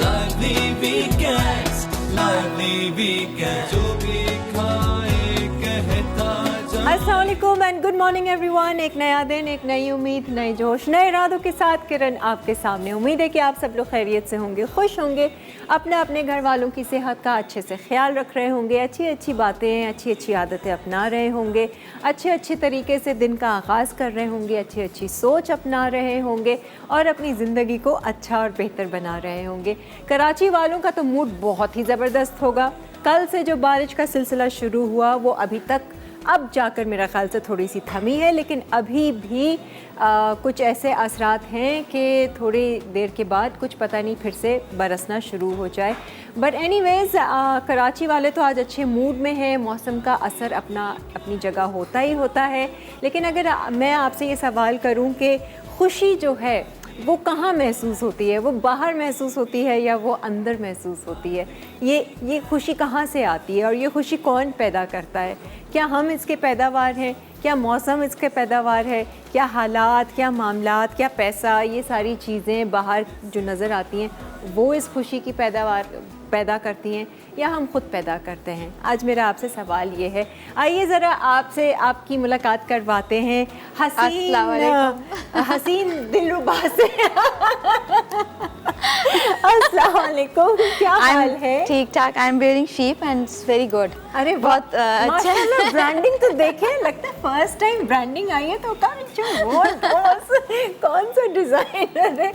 lively weekends, lively weekends. जो भी खाए कहता जा। अस्सलाम वालेकुम एंड गुड मॉर्निंग एवरीवन। एक नया दिन, एक नई उम्मीद, नए जोश, नए इरादों के साथ किरण आपके सामने। उम्मीद है कि आप सब लोग खैरियत से होंगे, खुश होंगे, अपने अपने घर वालों की सेहत का अच्छे से ख्याल रख रहे होंगे, अच्छी अच्छी बातें, अच्छी अच्छी आदतें अपना रहे होंगे, अच्छे अच्छे तरीके से दिन का आगाज़ कर रहे होंगे, अच्छी अच्छी सोच अपना रहे होंगे और अपनी ज़िंदगी को अच्छा और बेहतर बना रहे होंगे। कराची वालों का तो मूड बहुत ही ज़बरदस्त होगा। कल से जो बारिश का सिलसिला शुरू हुआ वो अभी तक अब जाकर मेरा ख़्याल से थोड़ी सी थमी है, लेकिन अभी भी कुछ ऐसे असरात हैं कि थोड़ी देर के बाद कुछ पता नहीं फिर से बरसना शुरू हो जाए। बट एनीवेज़ कराची वाले तो आज अच्छे मूड में हैं। मौसम का असर अपनी जगह होता ही होता है, लेकिन अगर मैं आपसे ये सवाल करूं कि खुशी जो है वो कहाँ महसूस होती है, वो बाहर महसूस होती है या वो अंदर महसूस होती है? ये खुशी कहाँ से आती है और ये खुशी कौन पैदा करता है? क्या हम इसके पैदावार हैं? क्या मौसम इसके पैदावार है? क्या हालात, क्या मामलात, क्या पैसा, ये सारी चीज़ें बाहर जो नज़र आती हैं वो इस खुशी की पैदा करती हैं या हम खुद पैदा करते हैं? आज मेरा आपसे सवाल ये है। आइए ज़रा आपसे आपकी मुलाकात करवाते हैं हसीन दिलरुबा से। अस्सलाम वालेकुम, क्या हाल है? ठीक ठाक। I am wearing sheep and it's very good. अरे बहुत अच्छा है। ब्रांडिंग तो देखें, लगता है फर्स्ट टाइम ब्रांडिंग आई है तो कौन सा डिजाइनर है?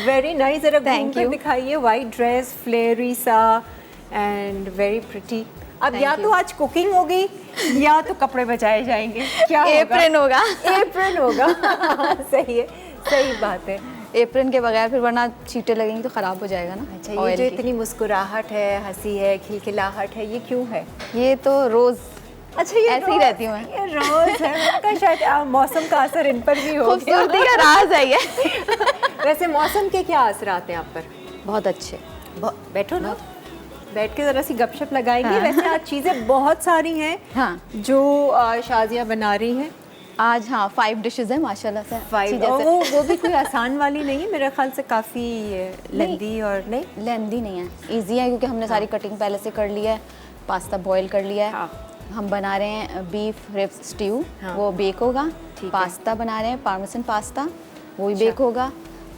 Very nice. जरा घूम कर दिखाइए। वाइट ड्रेस, फ्लेयरी सा एंड वेरी प्रिटी। अब या तो आज कुकिंग होगी या तो कपड़े बचाए जाएंगे। क्या एप्रन होगा? एप्रन होगा। सही है, सही बात है। एप्रन के बगैर फिर वरना चींटे लगेंगी तो ख़राब हो जाएगा ना। अच्छा, ये जो इतनी मुस्कुराहट है, हंसी है, खिलखिलाहट है, ये क्यों है? ये तो रोज़ अच्छा ये ऐसे ही रहती हूँ मैं। ये रोज है। उनका शायद मौसम का असर इन पर भी हो गया। खूबसूरती का राज है ये। वैसे मौसम के क्या असरात हैं आप पर? बहुत अच्छे। बैठो ना, बैठ के ज़रा सी गपशप लगाएंगे। हाँ। वैसे आज चीज़ें बहुत सारी हैं हाँ, जो शाजिया बना रही हैं आज। हाँ, 5 डिशेस हैं माशाल्लाह से। 5 वो भी कोई आसान वाली नहीं है मेरे ख्याल से, काफ़ी लेंदी और नहीं लेंदी नहीं है, इजी है क्योंकि हमने सारी कटिंग पहले से कर ली है। पास्ता बॉईल कर लिया है। हाँ। हम बना रहे हैं बीफ रिब्स स्ट्यू। हाँ। वो बेक होगा। पास्ता बना रहे हैं पार्मेसन पास्ता, वो भी बेक होगा।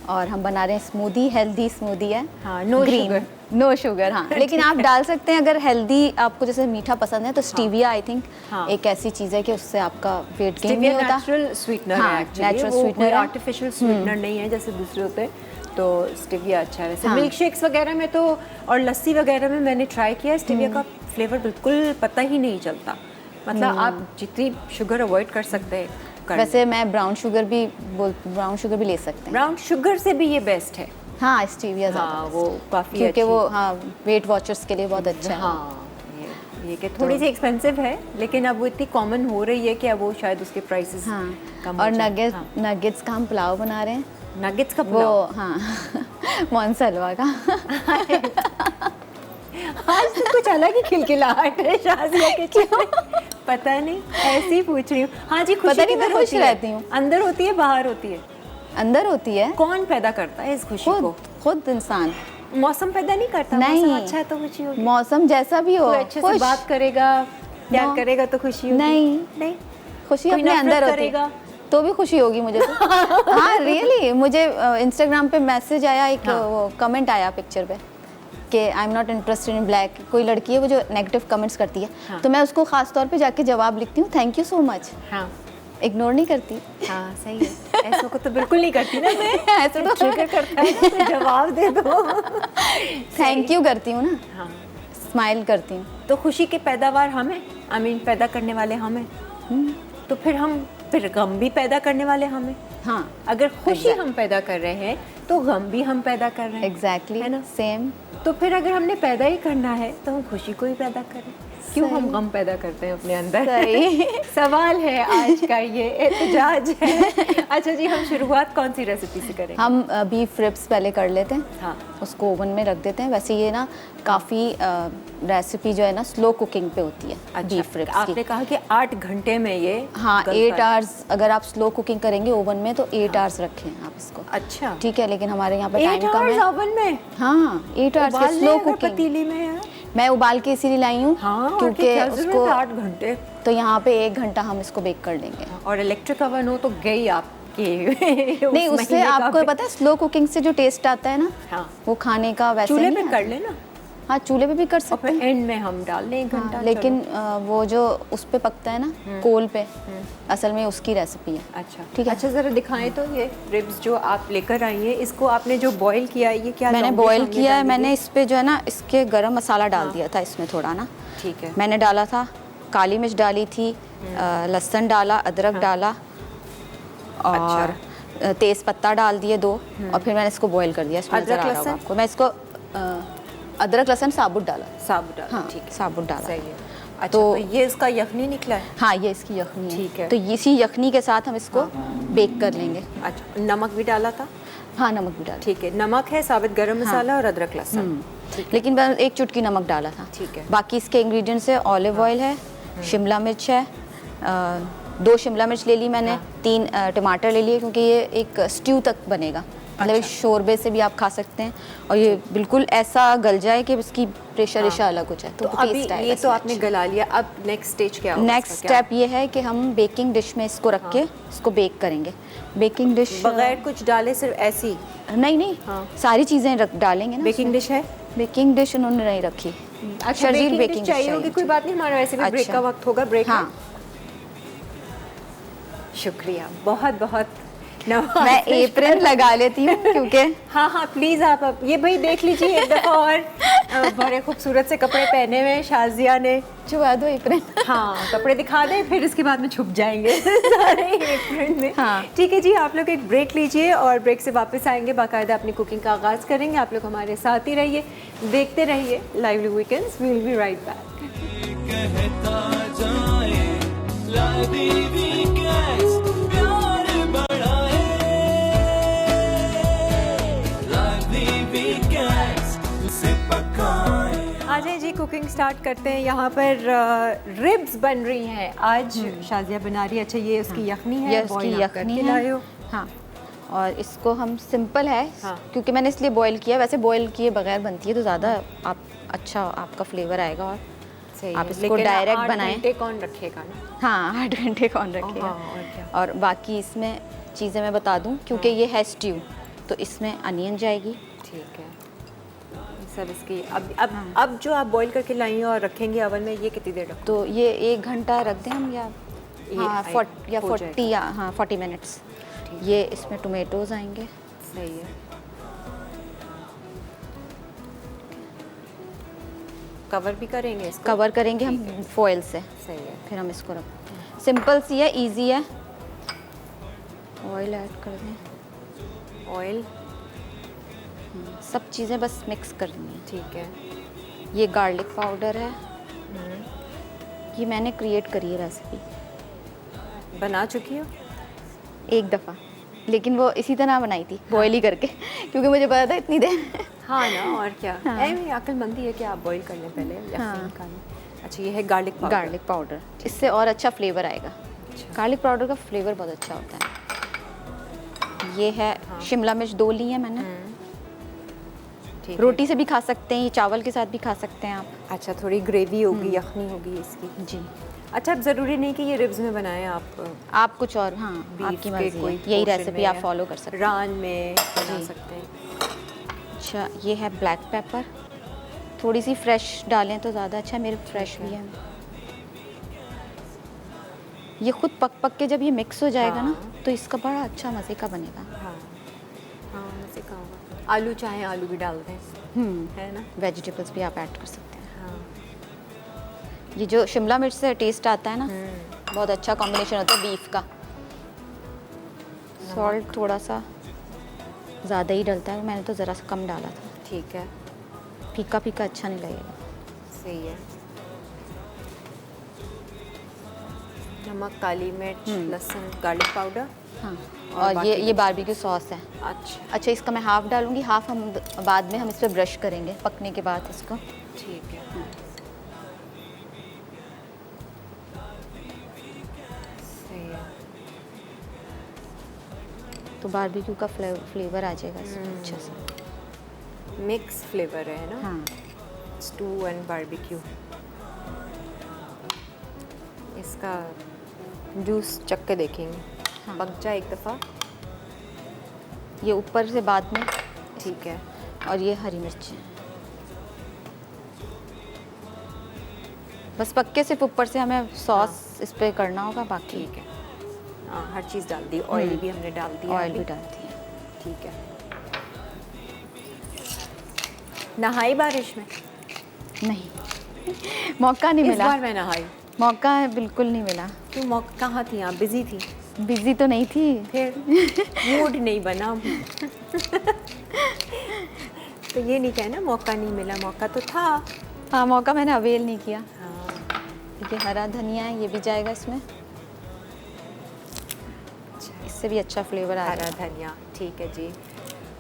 और हम बना रहे हैं स्मूदी, हेल्दी स्मूदी है। हाँ, नो शुगर। हाँ लेकिन आप डाल सकते हैं अगर हेल्दी आपको जैसे मीठा पसंद है तो स्टीविया आई थिंक एक ऐसी चीज़ है कि उससे आपका वेट गेन नहीं होता। नेचुरल स्वीटनर है actually, natural sweetener, artificial sweetener नहीं है जैसे दूसरे होते हैं। तो स्टीविया अच्छा है वैसे। मिल्क शेक्स वगैरह में तो और लस्सी वगैरह में मैंने ट्राई किया, स्टीविया का फ्लेवर बिल्कुल पता ही नहीं चलता। मतलब आप जितनी शुगर अवॉइड कर सकते हैं वैसे मैं ब्राउन शुगर भी ले सकते हैं। ब्राउन शुगर से भी ये बेस्ट है। हाँ, स्टीविया हाँ, वो काफ़ी क्योंकि वो वेट वॉचर्स के लिए बहुत अच्छा है। हाँ, ये कि थोड़ी सी एक्सपेंसिव है लेकिन अब वो इतनी कॉमन हो रही है कि अब वो शायद उसके प्राइसेस कम और नगेट्स का हम पुलाव बना रहे हैं। नगेट्स का पुलाव? हाँ। मोनसलवा का। आज तो कुछ अलग ही खिलखिलाहट है शाजिया के चेहरे। पता नहीं, ऐसे ही पूछ रही हूँ। हाँ जी, खुशी किधर खुश रहती हूँ? अंदर होती है बाहर होती है? अंदर होती है। कौन पैदा करता है इस खुशी को? खुद इंसान। मौसम पैदा नहीं करता? नहीं, मौसम अच्छा है तो खुशी होगी। मौसम जैसा भी हो, अच्छे से बात करेगा, प्यार करेगा तो खुशी होगी। नहीं, खुशी अपने अंदर होती है तो भी खुशी होगी मुझे तो। हाँ रियली, मुझे इंस्टाग्राम पे मैसेज आया, एक कमेंट आया पिक्चर पे कि I am not interested in black. कोई लड़की है वो जो नेगेटिव कमेंट्स करती है। हाँ। तो मैं उसको खास तौर पे जाके जवाब लिखती हूँ, थैंक यू सो मच। हाँ, इग्नोर नहीं करती। हाँ सही है। ऐसों को तो बिल्कुल नहीं करती ना मैं। ऐसे तो ट्रिगर करता है तो जवाब दे दो। थैंक यू करती हूँ ना। हाँ, स्माइल करती हूँ। तो खुशी के पैदावार हम हैं, पैदा करने वाले हम हैं। तो फिर गम भी पैदा करने वाले हम हैं। हाँ, अगर खुशी हम पैदा कर रहे हैं तो गम भी हम पैदा कर रहे हैं। एग्जैक्टली है ना? सेम। तो फिर अगर हमने पैदा ही करना है तो हम खुशी को ही पैदा करें। क्यों हम गम पैदा करते हैं अपने अंदर? सही। सवाल है आज का ये, एहतजाज है। अच्छा जी, हम शुरुआत कौन सी रेसिपी से करेंगे? हम बीफ रिब्स पहले कर लेते हैं। हाँ। उसको ओवन में रख देते हैं। वैसे ये ना काफ़ी रेसिपी जो है ना स्लो कुकिंग पे होती है बीफ रिब्स की। आपने कहा कि 8 घंटे में ये हाँ, गलता 8 है। आवर्स अगर आप स्लो कुकिंग करेंगे ओवन में तो 8 आवर्स रखें आप इसको। अच्छा, ठीक है, लेकिन हमारे यहाँ पे 8 टाइम कम आवर्स है। ओवन में? हाँ, 8 आवर्स उबाल के लें स्लो अगर कुकिंग। पतीली में है? मैं उबाल के इसीलिए लाई हूँ हाँ, क्योंकि उसको 8 घंटे। तो यहाँ पे 1 घंटा हम इसको बेक कर लेंगे। और इलेक्ट्रिक ओवन हो तो गई आपकी नहीं, उससे आपको पता है स्लो कुकिंग से जो टेस्ट आता है ना, हाँ, वो खाने का वैसे चूल्हे नहीं पे कर आता। लेना हाँ, चूल्हे पे भी कर और सकते फिर हैं। एंड में हम डाल लें 1 घंटा। लेकिन वो जो उस पे पकता है ना कोल पे, असल में उसकी रेसिपी है। अच्छा ठीक है। अच्छा, ज़रा दिखाएं तो ये रिब्स जो आप लेकर आई हैं, इसको आपने जो बॉईल किया है ये क्या? मैंने लौंगे बॉईल शौंगे किया है। डाली मैंने थी? इस पे जो है ना इसके गरम मसाला डाल दिया था इसमें थोड़ा ना। ठीक है। मैंने डाला था काली मिर्च डाली थी, लहसुन डाला, अदरक डाला और तेज पत्ता डाल दिए 2 और फिर मैंने इसको बॉईल कर दिया। इसमें नजर अदरक, आ रहा होगा लहसुन? आपको। मैं इसको अदरक लहसुन साबुत डाला। साबुत डाल, हाँ, ठीक है, साबुत डाला। सही है। अच्छा, तो ये इसका यखनी निकला है? हाँ, ये इसकी यखनी है। ठीक है। तो इसी यखनी के साथ हम इसको बेक कर लेंगे। अच्छा, नमक भी डाला था? हाँ, नमक भी डाला। ठीक है, नमक है, साबित गरम मसाला और अदरक लहसुन। लेकिन मैं 1 चुटकी नमक डाला था। ठीक है। बाकी इसके इंग्रेडिएंट्स है ऑलिव ऑयल है, शिमला मिर्च है, 2 शिमला मिर्च ले ली मैंने, 3 टमाटर ले लिए क्योंकि ये एक स्ट्यू तक बनेगा। मतलब एक शोरबे से भी आप खा सकते हैं और ये बिल्कुल ऐसा गल जाए कि उसकी प्रेशर रेशा अलग हो जाए तो अभी ये तो आपने गला लिया, अब नेक्स्ट स्टेज क्या होगा? नेक्स्ट स्टेप ये है कि हम बेकिंग डिश में इसको रख के इसको बेक करेंगे। बेकिंग डिश बगैर कुछ डाले, सिर्फ ऐसी? नहीं, हाँ। सारी चीज़ें डालेंगे ना। बेकिंग डिश है? बेकिंग डिश उन्होंने नहीं रखी। अच्छा, शर्जील बेकिंग डिश चाहिए होगी, कोई बात नहीं, हमारा वैसे भी ब्रेक अच्छा। का वक्त होगा। ब्रेक हाँ। में शुक्रिया, बहुत बहुत मैं एप्रन लगा लेती हूँ क्योंकि हाँ हाँ, प्लीज़ आप ये भाई देख लीजिए एक दफ़ा और बड़े खूबसूरत से कपड़े पहने हुए शाजिया ने। छुपा दो एप्रन। हाँ, कपड़े दिखा दें, फिर इसके बाद में छुप जाएंगे सारे एप्रन में। हाँ। ठीक है जी, आप लोग एक ब्रेक लीजिए और ब्रेक से वापस आएंगे, बाकायदा अपनी कुकिंग का आगाज़ करेंगे। आप लोग हमारे साथ ही रहिए, देखते रहिए lively weekends. We will be right back. कहता जाए लाइवली वीकेंड्स, प्यार बढ़ाए लाइवली वीकेंड्स से पकाए। आ जाए जी, कुकिंग स्टार्ट करते हैं। यहाँ पर रिब्स बन रही हैं आज, शाजिया बना रही है। अच्छा, ये उसकी यखनी है, ये उसकी boil आप यखनी करके लाए हो। है। हाँ, और इसको हम सिंपल है हाँ। क्योंकि मैंने इसलिए बॉईल किया। वैसे बॉईल किए बगैर बनती है तो ज़्यादा आप अच्छा आपका फ्लेवर आएगा और सही आप है, इसको लेकिन डायरेक्ट 8 बनाएं। घंटे कौन रखेगा ना? हाँ, 8 घंटे कौन रखेगा। हाँ, और क्या? और बाकी इसमें चीज़ें मैं बता दूं क्योंकि ये है स्ट्यू, तो इसमें अनियन जाएगी। ठीक है, ये सब इसकी अब जो आप बॉईल करके लाई हैं और रखेंगे ओवन में, ये कितनी देर रखो? तो ये 1 घंटा रख दें हम, या ये हाँ, आई- 40 या हो 40 जाएगा। या हाँ 40 मिनट्स। ये इसमें टोमेटोज़ आएंगे। सही है। कवर भी करेंगे इसको? कवर करेंगे हम फॉइल से। सही है। फिर हम इसको रख, सिंपल सी है, इजी है। ऑयल ऐड कर दें। ऑयल, सब चीज़ें बस मिक्स करनी है। ठीक है। ये गार्लिक पाउडर है, ये मैंने क्रिएट करी है रेसिपी बना चुकी हो? एक दफ़ा, लेकिन वो इसी तरह बनाई थी, बॉयल ही करके क्योंकि मुझे पता था इतनी देर। हाँ ना, और क्या। हाँ। ऐ अक्लमंदी है कि आप बॉईल कर लें पहले या हाँ। फिर निकालें। अच्छा, ये है गार्लिक पाउडर। गार्लिक पाउडर, इससे और अच्छा फ्लेवर आएगा। गार्लिक पाउडर का फ्लेवर बहुत अच्छा होता है। ये है शिमला मिर्च 2 ली है मैंने। ठीक है। रोटी से भी खा सकते हैं, ये चावल के साथ भी खा सकते हैं आप। अच्छा, थोड़ी ग्रेवी होगी, यखनी होगी इसकी। जी, अच्छा, अब ज़रूरी नहीं कि ये रिब्स में बनाएं आप, आप कुछ और, हाँ बीफ आपकी के मर्जी कोई है, यही portion रेसिपी में आप या फॉलो कर सकते हैं। रान में बना जी। सकते हैं। अच्छा, ये है ब्लैक पेपर, थोड़ी सी फ्रेश डालें तो ज़्यादा अच्छा है, मेरे फ्रेश भी है। ये खुद पक पक के जब ये मिक्स हो जाएगा ना, तो इसका बड़ा अच्छा मज़े का बनेगा। हाँ हाँ, मज़े का होगा। आलू चाहें आलू भी डाल दें, है ना? वेजिटेबल्स भी आप ऐड कर सकते हैं। हाँ। ये जो शिमला मिर्च से टेस्ट आता है ना, बहुत अच्छा कॉम्बिनेशन होता है बीफ का। सॉल्ट थोड़ा सा ज़्यादा ही डलता है, मैंने तो ज़रा सा कम डाला था। ठीक है, फीका फीका अच्छा नहीं लगेगा। सही है। नमक, काली मिर्च, लहसुन, गार्लिक पाउडर। हाँ, और और ये बारबेक्यू सॉस है। अच्छा अच्छा, इसका मैं हाफ डालूंगी, हाफ हम बाद में हम इस पर ब्रश करेंगे पकने के बाद इसको। ठीक है। सही है। तो बारबेक्यू का फ्लेवर आ जाएगा इसमें अच्छा सा। मिक्स फ्लेवर है ना। हाँ, स्टू एंड बारबेक्यू। इसका जूस चख के देखेंगे। हाँ। पक जाए एक दफ़ा। ये ऊपर से बाद में। ठीक है। और ये हरी मिर्च। बस पक्के सिर्फ ऊपर से हमें सॉस इस पे करना होगा, बाकी ठीक है। हाँ, हर चीज़ डाल दी। ऑयल भी हमने डाल दिया। ऑयल अभी। भी डालती है। ठीक है। नहाई बारिश में? नहीं मौका नहीं इस मिला। बार मैं नहाई। मौका बिल्कुल नहीं मिला। क्यों? मौका कहाँ थी आप? बिजी थी? बिजी तो नहीं थी। फिर मूड नहीं बना। तो ये नहीं कहना मौका नहीं मिला, मौका तो था। हाँ, मौका मैंने अवेल नहीं किया। हाँ। ये हरा धनिया है, ये भी जाएगा इसमें। इससे भी अच्छा फ्लेवर आ हरा रहा है। धनिया। ठीक है जी।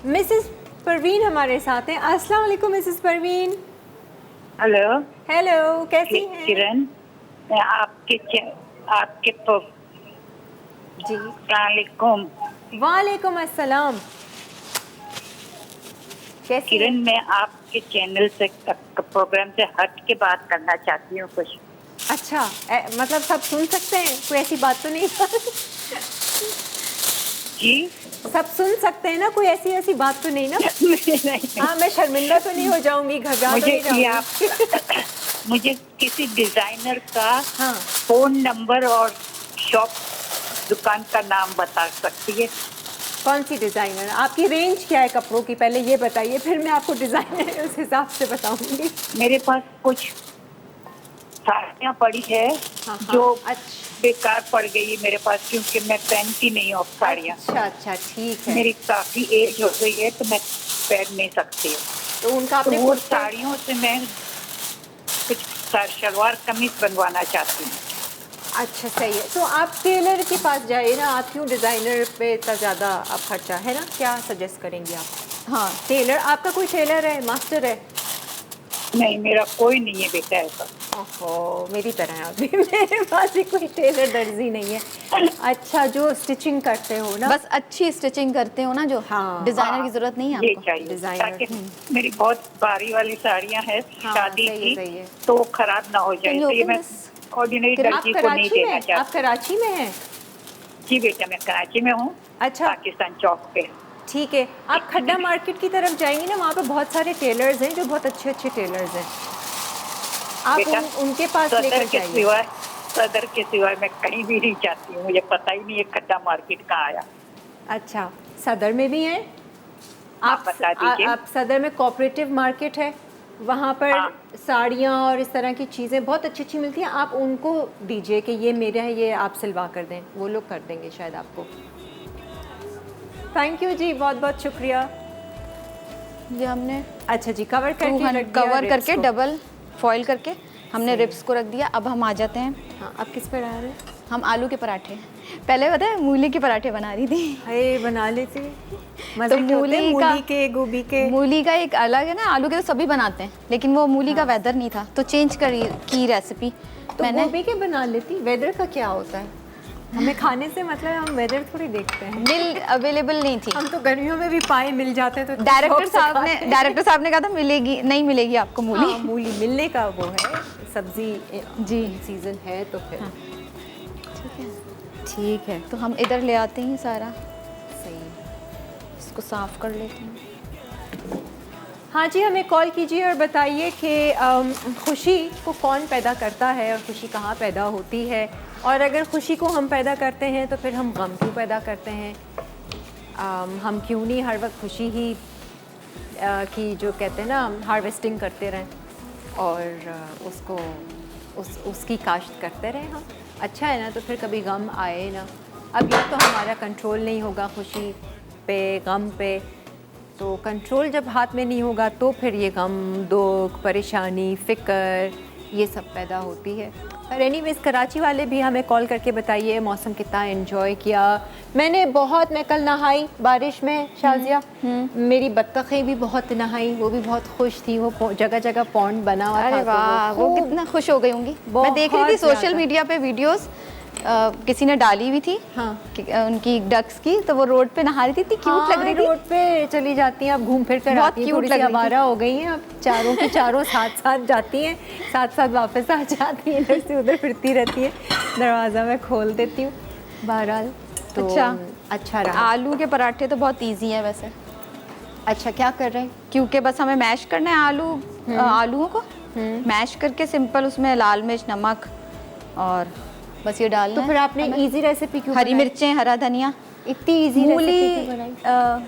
मिसेस परवीन हमारे साथ हैं। अस्सलाम वालेकुम मिसेस परवीन। हेलो। हेलो, कैसी हैं? किरण, मैं आपके जी। वालेकुम। वालेकुम अस्सलाम। कैसी किरण, हैं? मैं आपके चैनल से प्रोग्राम से हट के बात करना चाहती हूँ कुछ। अच्छा, मतलब सब सुन सकते हैं? कोई ऐसी बात तो नहीं? जी। सब सुन सकते हैं ना? कोई ऐसी बात तो नहीं ना? नहीं, हाँ, मैं शर्मिंदा तो नहीं हो जाऊंगी, घबरा तो नहीं मुझे ये जाऊंगी? मुझे किसी डिजाइनर का हाँ। फोन नंबर और शॉप दुकान का नाम बता सकती है? कौन सी डिज़ाइनर? आपकी रेंज क्या है कपड़ों की, पहले ये बताइए, फिर मैं आपको डिज़ाइनर उस हिसाब से बताऊंगी। मेरे पास कुछ साड़ियाँ पड़ी है हाँ, जो अच्छा बेकार पड़ गई है मेरे पास, क्योंकि मैं पहनती नहीं हूँ साड़ियाँ। अच्छा, ठीक है। मेरी काफी एज हो गई है तो मैं पहन नहीं सकती हूँ। तो उनका तो आपने वो खुद से- साड़ियों से मैं कुछ सलवार कमीज बनवाना चाहती हूँ। अच्छा, सही है। तो आप टेलर के पास जाइए ना। आप क्यों डिज़ाइनर पे इतना ज़्यादा आप खर्चा है ना? क्या सजेस्ट करेंगी आप? हाँ, टेलर, आपका कोई टेलर है, मास्टर है? नहीं, मेरा कोई नहीं है बेटा ऐसा। ओहो, मेरी तरह है आप भी। मेरे पास भी कोई टेलर दर्जी नहीं है। अच्छा, जो स्टिचिंग करते हो ना? बस अच्छी स्टिचिंग करते हो ना, जो हाँ। डिजाइनर की जरूरत नहीं है ये आपको। चाहिए डिजाइनर। ताकि मेरी बहुत भारी वाली साड़ियाँ हैं हाँ, शादी सही है, की, सही है। तो वो खराब ना हो जाए। Can you तो ये open मैं this? ऑर्डिनरी आप दर्जी को नहीं कराची देना में? आप चाहती। कराची में हैं? जी बेटा, मैं कराची में हूँ। अच्छा। पाकिस्तान चौक पे। ठीक है। आप खड्डा मार्केट की तरफ जाएंगी ना, वहाँ पे बहुत सारे टेलर्स हैं जो बहुत अच्छे टेलर्स हैं। आप बेटा, उनके पास सदर लेकर के जाइए। सिवाय मैं कहीं भी नहीं जाती हूँ। मुझे पता ही नहीं है खड्डा मार्केट कहाँ आया। अच्छा, सदर में भी हैं? आप बता दीजिए। आप सदर में कोऑपरेटिव मार्केट है, वहाँ पर हाँ। साड़ियाँ और इस तरह की चीज़ें बहुत अच्छी मिलती हैं। आप उनको दीजिए कि ये मेरा है, ये आप सिलवा कर दें, वो लोग कर देंगे शायद आपको। थैंक यू जी, बहुत बहुत शुक्रिया। ये हमने अच्छा जी, कवर करके रख दिया कवर ribs करके को। डबल फॉइल करके हमने रिब्स को रख दिया। अब हम आ जाते हैं, हाँ, अब किस पे डाल रहे हैं? हम आलू के पराठे। पहले पता है मूली के पराठे बना रही थी। हाय, बना लेती। तो मज़े के होते हैं, मूली मूली के, गोभी के। मूली का एक अलग है ना, आलू के तो सभी बनाते हैं, लेकिन वो मूली का वेदर नहीं था तो चेंज की रेसिपी तो मैंने। गोभी के बना लेती। वेदर का क्या होता है? हमें खाने से मतलब हम वेदर थोड़ी देखते हैं। मिल अवेलेबल नहीं थी। हम तो गर्मियों में भी पाए मिल जाते हैं तो डायरेक्टर शौक से खाते हैं। साहब ने कहा था मिलेगी, नहीं मिलेगी आपको मूली। हाँ, मूली मिलने का वो है, सब्जी जी। सीजन है तो फिर हाँ। ठीक है। तो हम इधर ले आते हैं सारा, सही। इसको साफ कर लेते हैं। हाँ जी, हमें कॉल कीजिए और बताइए कि खुशी को कौन पैदा करता है और खुशी कहाँ पैदा होती है, और अगर खुशी को हम पैदा करते हैं तो फिर हम गम क्यों पैदा करते हैं? हम क्यों नहीं हर वक्त खुशी ही की जो कहते हैं ना हार्वेस्टिंग करते रहें और उसकी काश्त करते रहें हम? अच्छा है ना, तो फिर कभी गम आए ना। अब ये तो हमारा कंट्रोल नहीं होगा खुशी पे, गम पे, तो कंट्रोल जब हाथ में नहीं होगा तो फिर ये गम, दुख, परेशानी, फ़िक्र, ये सब पैदा होती है। और एनीवेज कराची वाले भी हमें कॉल करके बताइए मौसम कितना एंजॉय किया। मैं कल नहाई बारिश में शाजिया, मेरी बत्तखें भी बहुत नहाई, वो भी बहुत खुश थी। वो जगह जगह पॉन्ड बना हुआ था। अरे तो वाह, वो खूब- कितना खुश हो गई होंगी। मैं देख रही थी बहुत सोशल ज़्यादा। मीडिया पे वीडियोस, किसी ने डाली हुई थी हाँ। उनकी डक्स की, तो वो रोड पे नहा रही थी, इतनी क्यूट लग रही थी। रोड पे चली जाती हैं, अब घूम फिर कर बहुत आती हैं, cute थोड़ी लग सी रही थी। आवारा हो गई हैं, अब चारों की चारों साथ साथ जाती हैं, साथ साथ वापस आ जाती हैं, इधर से उधर फिरती रहती हैं। दरवाज़ा मैं खोल देती हूँ। बहरहाल तो अच्छा रहा। आलू के पराठे तो बहुत इजी है वैसे, अच्छा क्या कर रहे हैं? क्योंकि बस हमें मैश करना है आलूओं को मैश करके, सिंपल उसमें लाल मिर्च, नमक और बस ये डालना तो है। फिर आपने इजी रेसिपी क्यों हरी बनाई? मिर्चें, हरा धनिया, इतनी इजी मूली। रेसिपी क्यों बनाई?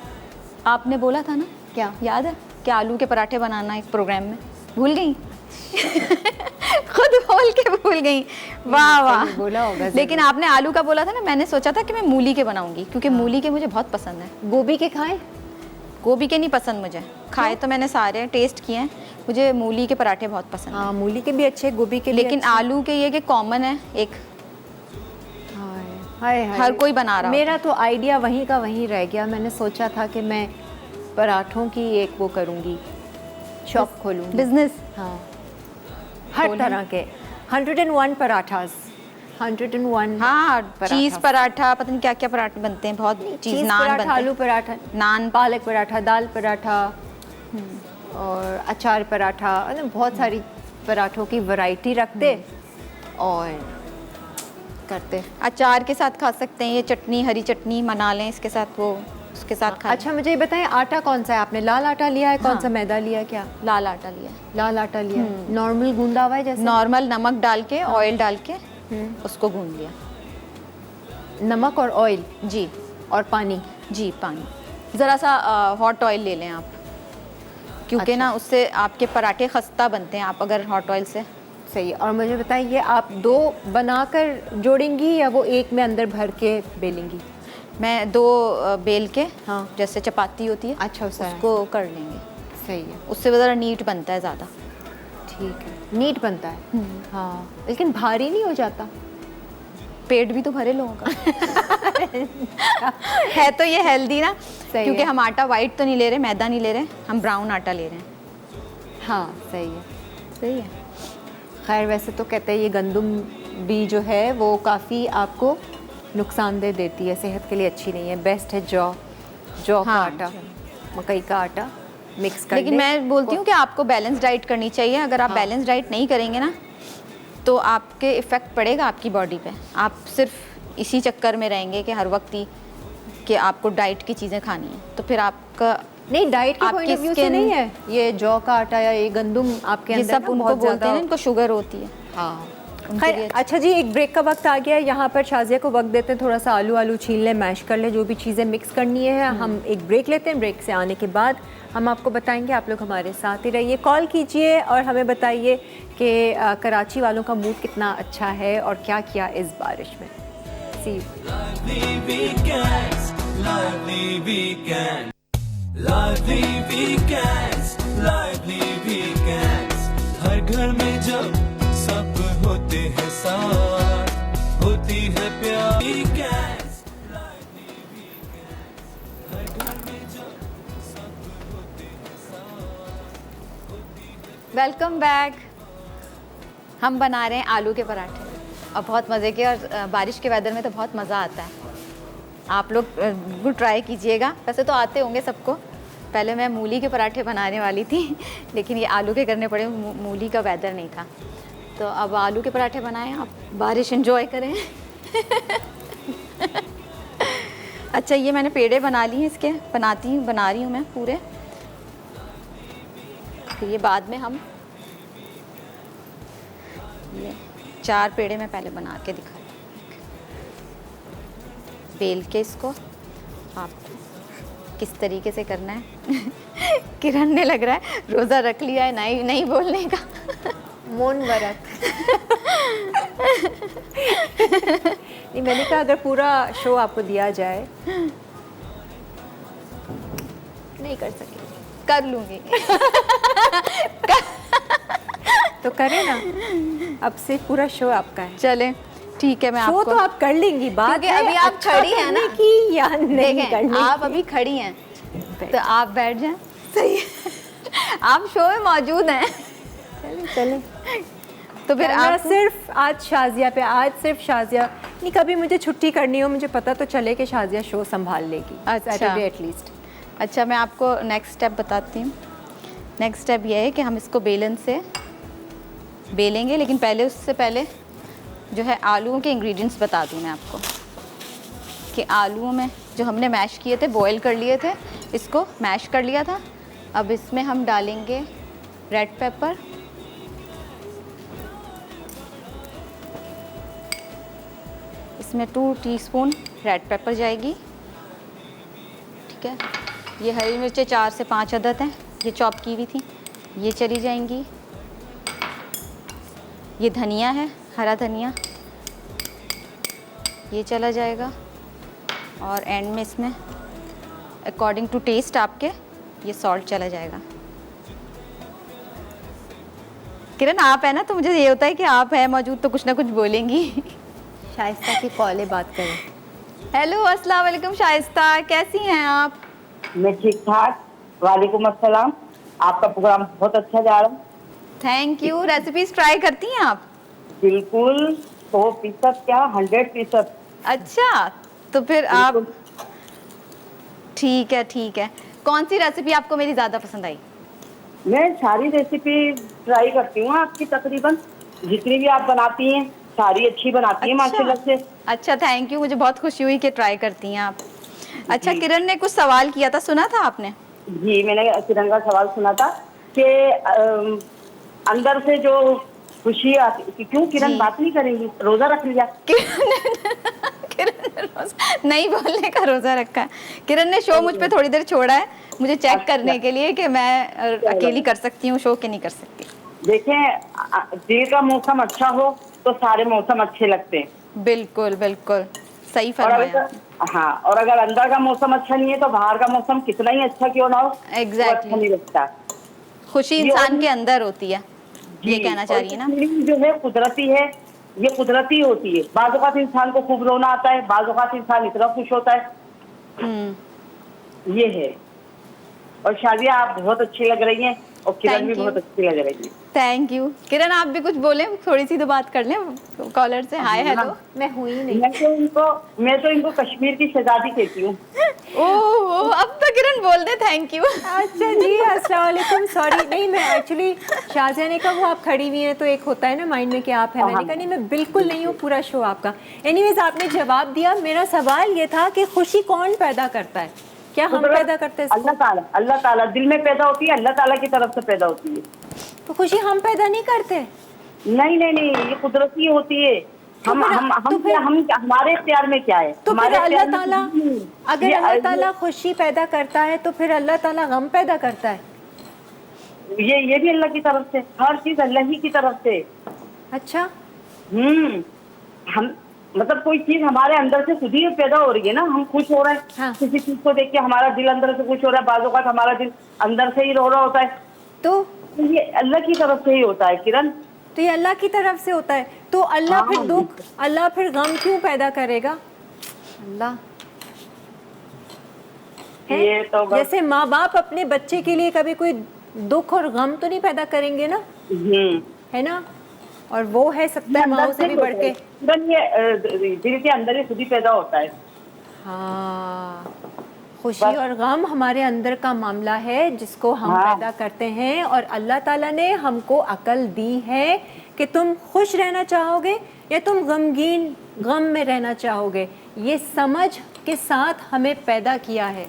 आपने बोला था ना, क्या? याद है कि आलू के पराठे बनाना एक प्रोग्राम में, भूल गई? खुद बोल के भूल गई। वाह वाह, बोला होगा ज़रूर। लेकिन आपने आलू का बोला था ना, मैंने सोचा था कि मैं मूली के बनाऊंगी, क्योंकि मूली के मुझे बहुत पसंद है। गोभी के खाएं? गोभी के नहीं पसंद मुझे, खाए तो मैंने सारे टेस्ट किए हैं, मुझे मूली के पराठे बहुत पसंद हैं। हाँ, मूली के भी अच्छे, गोभी के भी लेकिन अच्छे। आलू के ये कि कॉमन है एक, हाय हाय, हर कोई बना रहा मेरा तो आइडिया वहीं का वहीं रह गया। मैंने सोचा था कि मैं पराठों की एक वो करूँगी, शॉप खोलूँगी। बिजनेस। हाँ, हर तरह के 101 पराठास, 101। हाँ, पराठा। चीज़ पराठा, पता नहीं क्या क्या पराठे बनते हैं, बहुत चीज़, नान पराठा, बनते आलू हैं, पराठा, नान, पालक पराठा, दाल पराठा और अचार पराठा, मतलब बहुत सारी पराठों की वैरायटी रखते और करते। अचार के साथ खा सकते हैं, ये चटनी, हरी चटनी बना लें इसके साथ, वो उसके साथ खा लें। अच्छा मुझे ये बताएं, आटा कौन सा है? आपने लाल आटा लिया है, कौन हाँ। सा मैदा लिया है? क्या लाल आटा लिया, लाल आटा लिया है? नॉर्मल गूंदा हुआ है जैसे? नॉर्मल नमक डाल के, ऑयल डाल के उसको गूंद लिया। नमक और ऑयल जी और पानी। जी, पानी ज़रा सा हॉट ऑयल ले लें आप, क्योंकि अच्छा। ना उससे आपके पराठे खस्ता बनते हैं, आप अगर हॉट ऑयल से। सही है। और मुझे बताइए, आप दो बनाकर जोड़ेंगी या वो एक में अंदर भर के बेलेंगी? मैं दो बेल के, हाँ। जैसे चपाती होती है, अच्छा उसको कर लेंगे, सही है, उससे ज़रा नीट बनता है ज़्यादा। ठीक है, नीट बनता है। हाँ, लेकिन भारी नहीं हो जाता? पेट भी तो भरे लोगों का है तो ये हेल्दी ना, सही क्योंकि है। हम आटा वाइट तो नहीं ले रहे, मैदा नहीं ले रहे, हम ब्राउन आटा ले रहे हैं। हाँ सही है। सही है। खैर वैसे तो कहते हैं ये गंदम भी जो है वो काफ़ी आपको नुकसानदेह देती है, सेहत के लिए अच्छी नहीं है। बेस्ट है जौ का हाँ, आटा, मकई का आटा मिक्स कर लेकिन लें। मैं बोलती हूँ कि आपको बैलेंस डाइट करनी चाहिए। अगर आप हाँ। बैलेंस डाइट नहीं करेंगे ना, तो आपके इफ़ेक्ट पड़ेगा आपकी बॉडी पे। आप सिर्फ इसी चक्कर में रहेंगे कि हर वक्त ही कि आपको डाइट की चीज़ें खानी है, तो फिर आपका नहीं, डाइट के आपकी पॉइंट ऑफ व्यू से skin- नहीं है ये जौ का आटा या ये गंदम आपके ये अंदर सब ना उनको बहुत बोलते हैं ज़्यादा- ना, इनको शुगर होती है। हाँ उनके खैर लिए अच्छा जी, एक ब्रेक का वक्त आ गया है। यहाँ पर शाजिया को वक्त देते हैं, थोड़ा सा आलू छीन लें, मैश कर लें, जो भी चीज़ें मिक्स करनी है। हम एक ब्रेक लेते हैं, ब्रेक से आने के बाद हम आपको बताएंगे। आप लोग हमारे साथ ही रहिए, कॉल कीजिए और हमें बताइए कि कराची वालों का मूड कितना अच्छा है और क्या किया इस बारिश में। सी Lively weekends, lively weekend, lively weekends, lively weekends. हर घर में जब सब होते हैं साथ, होती है प्यार। Weekends, lively weekends. हर घर में जब सब होते हैं साथ, होती है। Welcome back. हम बना रहे हैं आलू के पराठे और बहुत मज़े के, और बारिश के वेदर में तो बहुत मज़ा आता है। आप लोग बिल्कुल ट्राई कीजिएगा। वैसे तो आते होंगे सबको। पहले मैं मूली के पराठे बनाने वाली थी, लेकिन ये आलू के करने पड़े, मूली का वेदर नहीं था, तो अब आलू के पराठे बनाएं, आप बारिश एंजॉय करें। अच्छा, ये मैंने पेड़े बना लिए हैं, इसके बना रही हूँ मैं पूरे। फिर ये बाद में हम ये 4 पेड़े मैं पहले बना के दिखा, बेल के इसको आपको किस तरीके से करना है। किरण ने लग रहा है रोज़ा रख लिया है नहीं बोलने का। मोन वरक। नहीं, मैंने कहा अगर पूरा शो आपको दिया जाए, नहीं कर सकेंगे कर लूँगी। तो करें ना, अब से पूरा शो आपका है। चले ठीक है, मैं शो आपको तो आप कर लेंगी, बात क्योंकि अभी आप अच्छा खड़ी हैं ना करने की या नहीं देखें, करने आप की। अभी खड़ी हैं तो आप बैठ जाएं। सही है। आप शो में मौजूद हैं चले चले। तो फिर कैमरा आप सिर्फ आज शाजिया पे, आज सिर्फ शाजिया नहीं, कभी मुझे छुट्टी करनी हो, मुझे पता तो चले कि शाजिया शो संभाल लेगी। अच्छा। Saturday at least. अच्छा, मैं आपको नेक्स्ट स्टेप बताती हूँ। नेक्स्ट स्टेप ये है कि हम इसको बेलन से बेलेंगे, लेकिन पहले उससे पहले जो है आलूओं के इंग्रेडिएंट्स बता दूँ मैं आपको कि आलूओं में जो हमने मैश किए थे, बॉईल कर लिए थे, इसको मैश कर लिया था। अब इसमें हम डालेंगे रेड पेपर, इसमें 2 टीस्पून रेड पेपर जाएगी, ठीक है। ये हरी मिर्चें 4 से 5 अदद हैं, ये चॉप की हुई थी, ये चली जाएंगी। ये धनिया है, हरा धनिया, ये चला जाएगा। और एंड में इसमें अकॉर्डिंग टू टेस्ट आपके ये सॉल्ट चला जाएगा। किरण आप है ना, तो मुझे ये होता है कि आप है मौजूद तो कुछ ना कुछ बोलेंगी। शाइस्ता की कॉल है, बात करें। हेलो, अस्सलाम वालेकुम शाइस्ता, कैसी हैं आप? मैं ठीक ठाक। वालेकुम अस्सलाम। आपका प्रोग्राम बहुत अच्छा जा रहा है। Thank you. रेसिपीज ट्राई करती हैं आप? बिल्कुल 100% क्या 100%। अच्छा, तो फिर आप ठीक है ठीक है। कौन सी रेसिपी आपको मेरी ज़्यादा पसंद आई? मैं सारी रेसिपी ट्राई करती हूँ आपकी, तकरीबन जितनी भी आप बनाती हैं सारी अच्छी बनाती हैं माशाल्लाह से। अच्छा, थैंक यू, मुझे बहुत खुशी हुई कि ट्राई करती हैं आप। अच्छा, किरण ने कुछ सवाल किया था, सुना था आपने? जी, मैंने किरण का सवाल सुना था कि अंदर से जो खुशी आती, क्यों किरण जी। बात नहीं करेंगी? रोजा रख लिया? किरण ने नहीं बोलने का रोज़ा रखा है। किरण ने शो मुझ पे थोड़ी देर छोड़ा है मुझे चेक करने के लिए कि मैं अकेली कर सकती हूँ शो कि नहीं कर सकती। देखें, दिल का मौसम अच्छा हो तो सारे मौसम अच्छे लगते हैं। बिल्कुल बिल्कुल सही और फरमाया। अगर हाँ, और अगर अंदर का मौसम अच्छा नहीं है तो बाहर का मौसम कितना ही अच्छा क्यों ना हो, Exactly. वो अच्छा नहीं लगता। खुशी ये इंसान और- के अंदर होती है, ये जी, कहना चाह रही है ना? और फीलिंग जो है कुदरती है, ये कुदरती होती है। बाज़ औक़ात इंसान को खूब रोना आता है, बाज़ औक़ात इंसान इतना खुश होता है, ये है। और शादिया आप बहुत अच्छी लग रही हैं और किरण Thank भी you. बहुत अच्छी लग रही है। Thank you. किरण आप भी कुछ बोले, थोड़ी सी तो बात कर लें कॉलर से। Hi hello. मैं हुई नहीं। मैं तो इनको कश्मीर की शहजादी कहती हूँ। ओह, अब तो किरण बोल दे थैंक यू। अच्छा जी, अस्सलाम वालेकुम। सॉरी, नहीं मैं एक्चुअली शाजिया ने कहा वो आप खड़ी हुई हैं तो एक होता है ना माइंड में कि आप हैं। मैंने कहा नहीं, मैं बिल्कुल नहीं हूँ, पूरा शो आपका। एनीवेज, आपने जवाब दिया। मेरा सवाल ये था कि खुशी कौन पैदा करता है? क्या हम पैदा करते हैं इसको? अल्लाह ताला दिल में पैदा होती है, अल्लाह ताला की तरफ से पैदा होती है। तो खुशी हम पैदा नहीं करते? नहीं नहीं नहीं, ये कुदरती होती है। हम फिर- हम तो हम फिर- हम हमारे इख्तियार में क्या है? तो फिर हमारे अल्लाह इख्तियार में ताला, कुछ नहीं है। अगर ये- अल्लाह ताला खुशी पैदा करता है तो फिर अल्लाह ताला गम पैदा करता है? ये भी अल्लाह की तरफ से, हर चीज अल्लाह ही की तरफ से। अच्छा, हम मतलब कोई चीज हमारे अंदर से खुद ही पैदा हो रही है ना। हम खुश हो रहे हैं, हाँ। किसी चीज को देख के हमारा दिल अंदर से खुश हो रहा है, बाज़ औक़ात हमारा दिल अंदर से ही रो रहा होता है। तो ये अल्लाह की तरफ से ही होता है किरण। तो ये अल्लाह की तरफ से होता है। तो अल्लाह फिर हाँ। दुख, अल्लाह फिर गम क्यों पैदा करेगा? अल्लाह है? ये तो बस- जैसे माँ बाप अपने बच्चे के लिए कभी कोई दुख और गम तो नहीं पैदा करेंगे ना, है ना? और वो है 70 माओ से भी बढ़ के। किरण, ये दिल के अंदर ही खुद ही पैदा होता है। हाँ, खुशी और गम हमारे अंदर का मामला है जिसको हम पैदा करते हैं। और अल्लाह ताला ने हमको अकल दी है कि तुम खुश रहना चाहोगे या तुम गमगीन गम में रहना चाहोगे, ये समझ के साथ हमें पैदा किया है।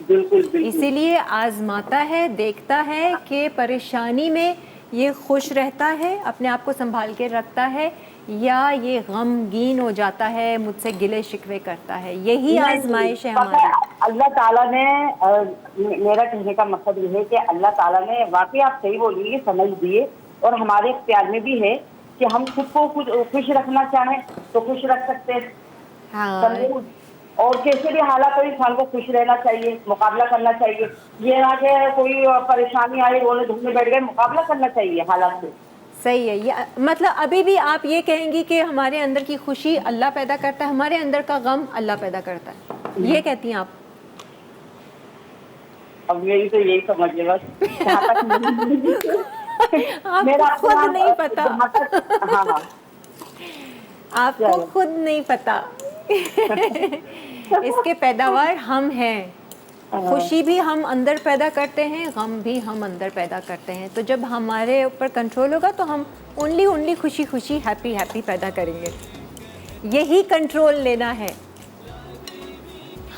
बिल्कुल बिल्कुल। इसीलिए आजमाता है, देखता है कि परेशानी में ये खुश रहता है, अपने आप को संभाल के रखता है, या ये गमगीन हो जाता है, मुझसे गिले शिकवे करता है। यही आजमाइश है पता है, हमारी। अल्लाह ताला ने मेरा कहने का मतलब ये है कि अल्लाह ताला ने वाकई, आप सही बोलिए, समझ दिए। और हमारे इख्तियार में भी है कि हम खुद को खुश रखना चाहें तो खुश रख सकते हैं। हाँ, समझे? और कैसे भी हालात में इंसान को खुश रहना चाहिए, मुकाबला करना चाहिए। ये ना कि कोई परेशानी आई रोने धोने बैठ गए, मुकाबला करना चाहिए हालात से। सही है। ये मतलब अभी भी आप ये कहेंगी कि हमारे अंदर की खुशी अल्लाह पैदा करता है, हमारे अंदर का गम अल्लाह पैदा करता है, ये कहती हैं आप? अब मेरी तो यही समझ है बस। जहाँ तक मेरा आपको खुद नहीं पता, हाँ हाँ आपको चलो। खुद नहीं पता। इसके पैदावार हम हैं। खुशी भी हम अंदर पैदा करते हैं, गम भी हम अंदर पैदा करते हैं। तो जब हमारे ऊपर कंट्रोल होगा तो हम ओनली खुशी खुशी हैप्पी हैप्पी पैदा करेंगे। यही कंट्रोल लेना है।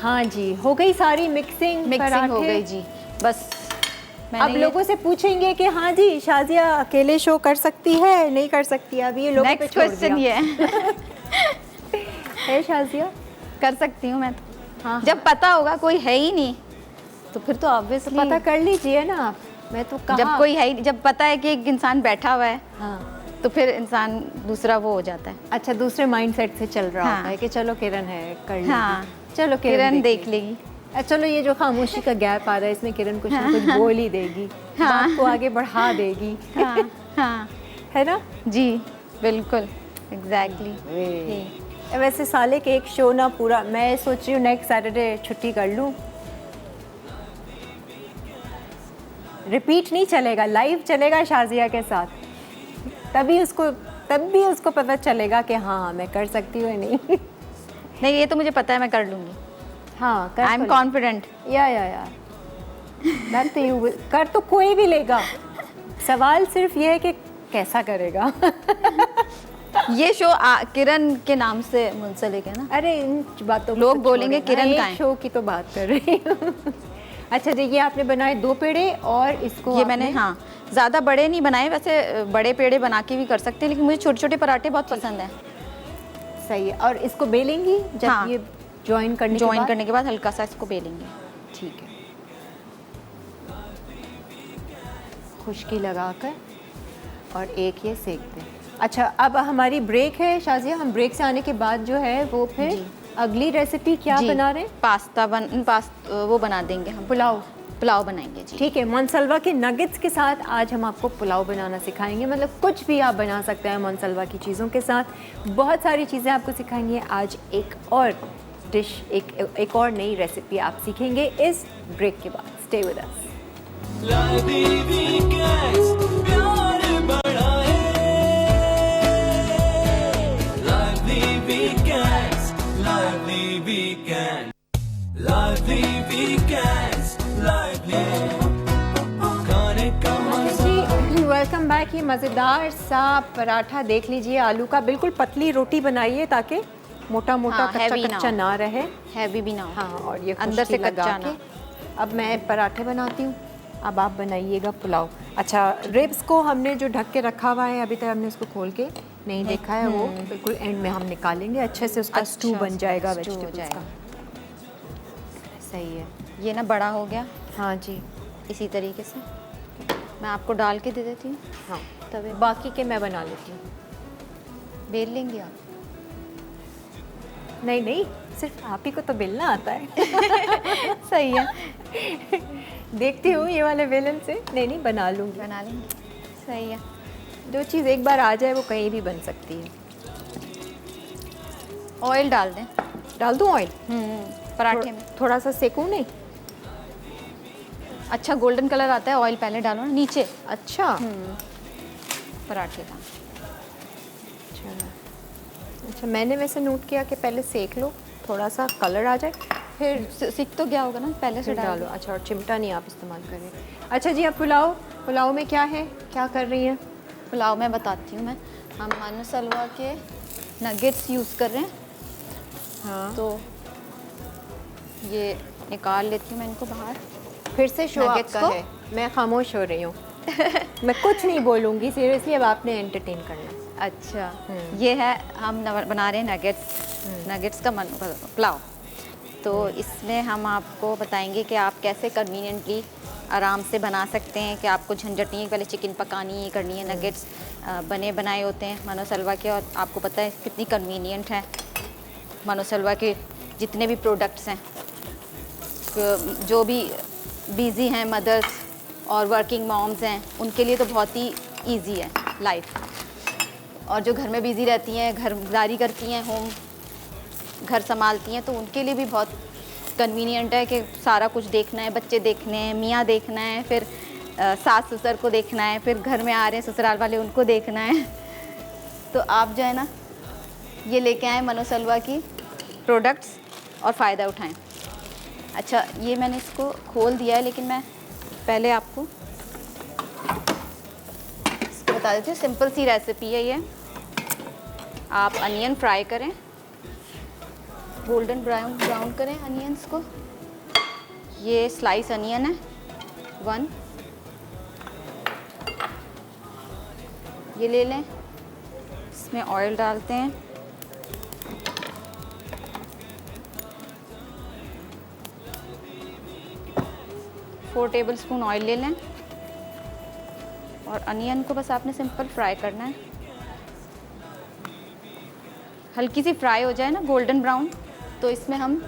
हाँ जी, हो गई सारी मिक्सिंग हो गई जी। बस अब लोगों से पूछेंगे कि हाँ जी शाजिया अकेले शो कर सकती है नहीं कर सकती है? अब ये लोगों पे नेक्स्ट छोड़ क्वेश्चन दिया ये है शाजिया। कर सकती हूँ मैं तो। हाँ, जब पता होगा कोई है ही नहीं तो फिर तो ऑब्वियसली पता कर लीजिए ना आप। मैं तो कहा जब कोई है ही, जब पता है कि एक इंसान बैठा हुआ है हाँ। तो फिर इंसान दूसरा वो हो जाता है। अच्छा, दूसरे माइंडसेट से चल रहा हाँ। होता है कि चलो किरण है कर लेगी। हाँ, चलो किरण देख लेगी। चलो ये जो खामोशी का गैप आ रहा है इसमें किरण कुछ ना कुछ बोल ही देगी, बात को आगे बढ़ा देगी। हाँ हाँ है ना जी, बिल्कुल एग्जैक्टली। वैसे साले के एक शो ना पूरा, मैं सोच रही हूँ नेक्स्ट सैटरडे छुट्टी कर लूँ। रिपीट नहीं चलेगा, लाइव चलेगा शाजिया के साथ। तब भी उसको पता चलेगा कि हाँ मैं कर सकती हूँ या नहीं। नहीं, ये तो मुझे पता है मैं कर लूँगी। हाँ, आई एम कॉन्फिडेंट। या दैट तो यू कर तो कोई भी लेगा। सवाल सिर्फ ये है कि कैसा करेगा। ये शो किरण के नाम से मुंसलिक है ना? अरे इन बातों को लोग तो बोलेंगे छोड़ो ना, किरण एक कहाँ है? शो की तो बात कर रही हूँ। अच्छा जी, ये आपने बनाए 2 पेड़े और इसको ये मैंने हाँ ज़्यादा बड़े नहीं बनाए, वैसे बड़े पेड़े बना के भी कर सकते हैं, लेकिन मुझे छोटे छोटे पराठे बहुत पसंद हैं। सही है। और इसको बेलेंगी जब हाँ, ये ज्वाइन करने के बाद हल्का सा इसको बेलेंगे। ठीक है, खुश्की लगाकर और एक ये सेक दें। अच्छा, अब हमारी ब्रेक है शाजिया, हम ब्रेक से आने के बाद जो है वो फिर अगली रेसिपी क्या बना रहे हैं? वो बना देंगे हम, पुलाव बनाएंगे जी। ठीक है, मोनसलवा के नगेट्स के साथ आज हम आपको पुलाव बनाना सिखाएंगे। मतलब कुछ भी आप बना सकते हैं मोनसलवा की चीज़ों के साथ। बहुत सारी चीज़ें आपको सिखाएंगे आज। एक और डिश, एक और नई रेसिपी आप सीखेंगे इस ब्रेक के बाद। Stay with us. Lively weekends, प्यार बढ़ाए। Lively weekends, lively weekend, lively weekends, lively खाने का मजा। Welcome back. ये मज़ेदार सा पराठा देख लीजिए, आलू का। बिल्कुल पतली रोटी बनाइए ताकि मोटा मोटा हाँ, कच्चा heavy ना कच्चा हो। ना रहे। हैवी भी ना हो। हाँ, और ये अंदर से खुश्की लगा कच्चा के। ना। अब मैं पराठे बनाती हूँ, अब आप बनाइएगा पुलाव। अच्छा, रिब्स को हमने जो ढक के रखा हुआ है, अभी तक हमने उसको खोल के नहीं देखा है। वो बिल्कुल एंड में हम निकालेंगे, अच्छे से उसका स्टू बन जाएगा स्टू हो वेजिटेबल्स का। सही है। ये ना बड़ा हो गया, हाँ जी, इसी तरीके से मैं आपको डाल के दे देती हूँ हाँ। तवे। बाकी के मैं बना लेती हूँ। बेल लेंगे आप? नहीं, सिर्फ आप ही को तो बेलना आता है। सही है, देखती हूँ ये वाले बेलन से। नहीं, बना लूँगी। बना लेंगे। सही है। जो चीज़ एक बार आ जाए वो कहीं भी बन सकती है। ऑयल डाल दें। डाल दूँ ऑयल पराठे में? थोड़ा सा सेकूँ नहीं? अच्छा गोल्डन कलर आता है, ऑयल पहले डालो ना नीचे अच्छा पराठे का। अच्छा, मैंने वैसे नोट किया कि पहले सेक लो, थोड़ा सा कलर आ जाए फिर सीख तो गया होगा ना, पहले से डालो। अच्छा, और चिमटा नहीं आप इस्तेमाल करें। अच्छा जी, अब पुलाव में क्या है, क्या कर रही हैं? पुलाव में बताती हूँ मैं। हम मोनसलवा के नगेट्स यूज़ कर रहे हैं। हाँ, तो ये निकाल लेती हूँ मैं इनको बाहर। फिर से शो nuggets आपका को? है, मैं खामोश हो रही हूँ। मैं कुछ नहीं बोलूँगी सीरियसली, अब आपने एंटरटेन करना। अच्छा, ये है हम बना रहे हैं नगेट्स का पुलाव। तो इसमें हम आपको बताएंगे कि आप कैसे कन्वीनियंटली आराम से बना सकते हैं, कि आपको झंझट नहीं है पहले चिकन पकानी है, करनी है। नगेट्स बने बनाए होते हैं मोनसलवा के, और आपको पता है कितनी कन्वीनियंट है मोनसलवा के जितने भी प्रोडक्ट्स हैं। जो भी बिज़ी हैं मदर्स और वर्किंग मॉम्स हैं, उनके लिए तो बहुत ही ईजी है। लाइफ। और जो घर में बिज़ी रहती हैं, घरदारी करती हैं, घर संभालती हैं, तो उनके लिए भी बहुत कन्वीनियंट है कि सारा कुछ देखना है, बच्चे देखने हैं, मियाँ देखना है, फिर सास ससुर को देखना है, फिर घर में आ रहे हैं ससुराल वाले, उनको देखना है। तो आप जो है ना ये लेके आए मनोसलवा की प्रोडक्ट्स और फ़ायदा उठाएं। अच्छा, ये मैंने इसको खोल दिया है, लेकिन मैं पहले आपको इसको बता देती हूँ। सिंपल सी रेसिपी है ये। आप अनियन फ्राई करें, गोल्डन ब्राउन करें अनियंस को। ये स्लाइस अनियन है 1, ये ले लें। इसमें ऑयल डालते हैं, फोर टेबल स्पून ऑयल ले लें और अनियन को बस आपने सिंपल फ्राई करना है। हल्की सी फ्राई हो जाए ना गोल्डन ब्राउन, तो इसमें हम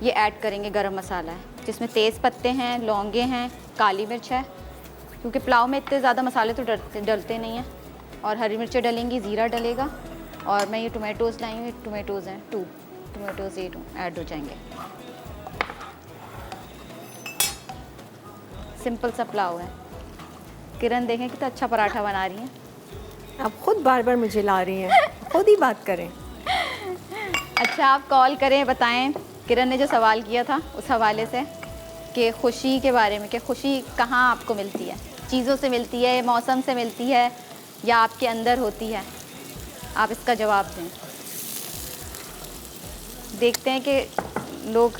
ये ऐड करेंगे गरम मसाला है, जिसमें तेज़ पत्ते हैं, लौंगे हैं, काली मिर्च है, क्योंकि पुलाव में इतने ज़्यादा मसाले तो डलते नहीं हैं। और हरी मिर्चें डलेंगी, ज़ीरा डलेगा, और मैं ये टोमेटोज़ लाई हूँ, टोमेटोज़ हैं 2 टोमेटोज़ ये ऐड हो जाएंगे। सिंपल सा पुलाव है। किरण देखें कितना अच्छा पराठा बना रही हैं। आप खुद बार बार मुझे ला रही हैं, खुद ही बात करें। अच्छा, आप कॉल करें, बताएं किरण ने जो सवाल किया था उस हवाले से कि खुशी के बारे में, कि खुशी कहाँ आपको मिलती है, चीज़ों से मिलती है, मौसम से मिलती है, या आपके अंदर होती है। आप इसका जवाब दें। देखते हैं कि लोग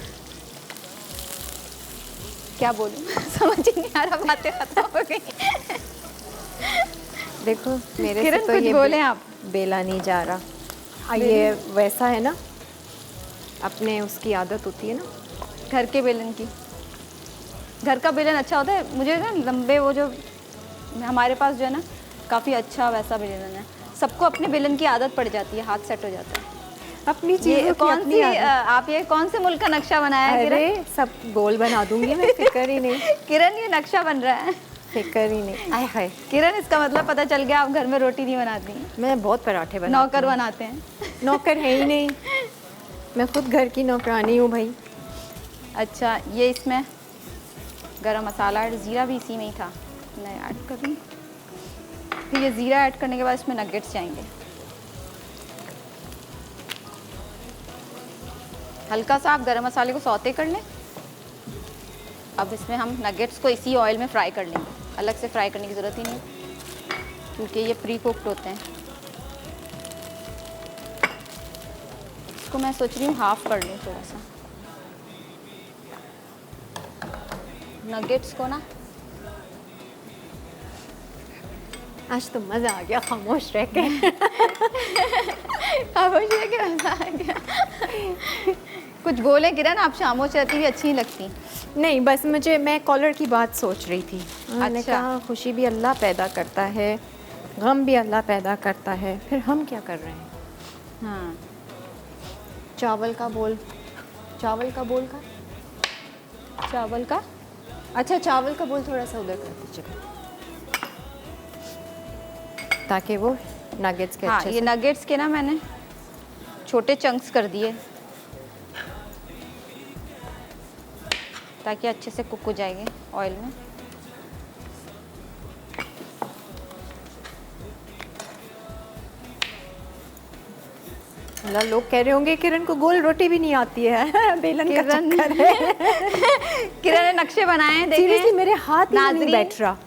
क्या बोलूं समझ ही नहीं आ रहा, बातें खत्म हो गई। देखो मेरे किरण से तो कुछ ये बोले आप। बेला नहीं जा रहा। ये वैसा है ना, अपने उसकी आदत होती है ना, घर के बेलन की। घर का बेलन अच्छा होता है। मुझे ना लंबे वो जो हमारे पास जो है ना काफ़ी अच्छा वैसा बेलन है। सबको अपने बेलन की आदत पड़ जाती है, हाथ सेट हो जाता है। अपनी चीज़ों की अपनी आदत। आप ये कौन से मुल्क का नक्शा बनाया है किरण? अरे सब गोल बना दूंगी मैं, फिक्र ही नहीं। किरण ये नक्शा बन रहा है। फिक्र ही नहीं। आय हाय, किरण इसका मतलब पता चल गया, आप घर में रोटी नहीं बनाती, मैं बहुत पराठे बनाती नौकर हूँ। बनाते हैं। नौकर है ही नहीं, मैं खुद घर की नौकरानी हूँ भाई। अच्छा, ये इसमें गरम मसाला ऐड, ज़ीरा भी इसी में ही था, मैं ऐड कर लूँ। फिर ये ज़ीरा ऐड करने के बाद इसमें नगेट्स जाएंगे। हल्का सा आप गरम मसाले को सौते कर लें। अब इसमें हम नगेट्स को इसी ऑयल में फ्राई कर लेंगे, अलग से फ्राई करने की ज़रूरत ही नहीं, क्योंकि ये प्री कुक्ड होते हैं। इसको मैं सोच रही हूँ हाफ़ कर लूँ थोड़ा सा। नगेट्स को ना आज तो मज़ा आ गया खामोश रह के। खामोश रह के मज़ा आ गया। कुछ बोले किरण, आप खामोश रहती भी अच्छी नहीं लगती। नहीं, बस मैं कॉलर की बात सोच रही थी। मैंने अच्छा। कहा खुशी भी अल्लाह पैदा करता है, गम भी अल्लाह पैदा करता है, फिर हम क्या कर रहे हैं? हाँ, चावल का बोल चावल का अच्छा, चावल का बोल थोड़ा सा उधर कर दीजिए ताकि वो नगेट्स के हाँ, अच्छे ये से। नगेट्स के ना मैंने छोटे चंक्स कर दिए ताकि अच्छे से कुक हो जाएंगे ऑयल में। मतलब लोग कह रहे होंगे किरण को गोल रोटी भी नहीं आती है। बेलन का किरण चक्कर है। किरण ने नक्शे बनाए हैं, सीरियसली देखें मेरे हाथ ही नहीं नाज़रीन। बैठ रहा।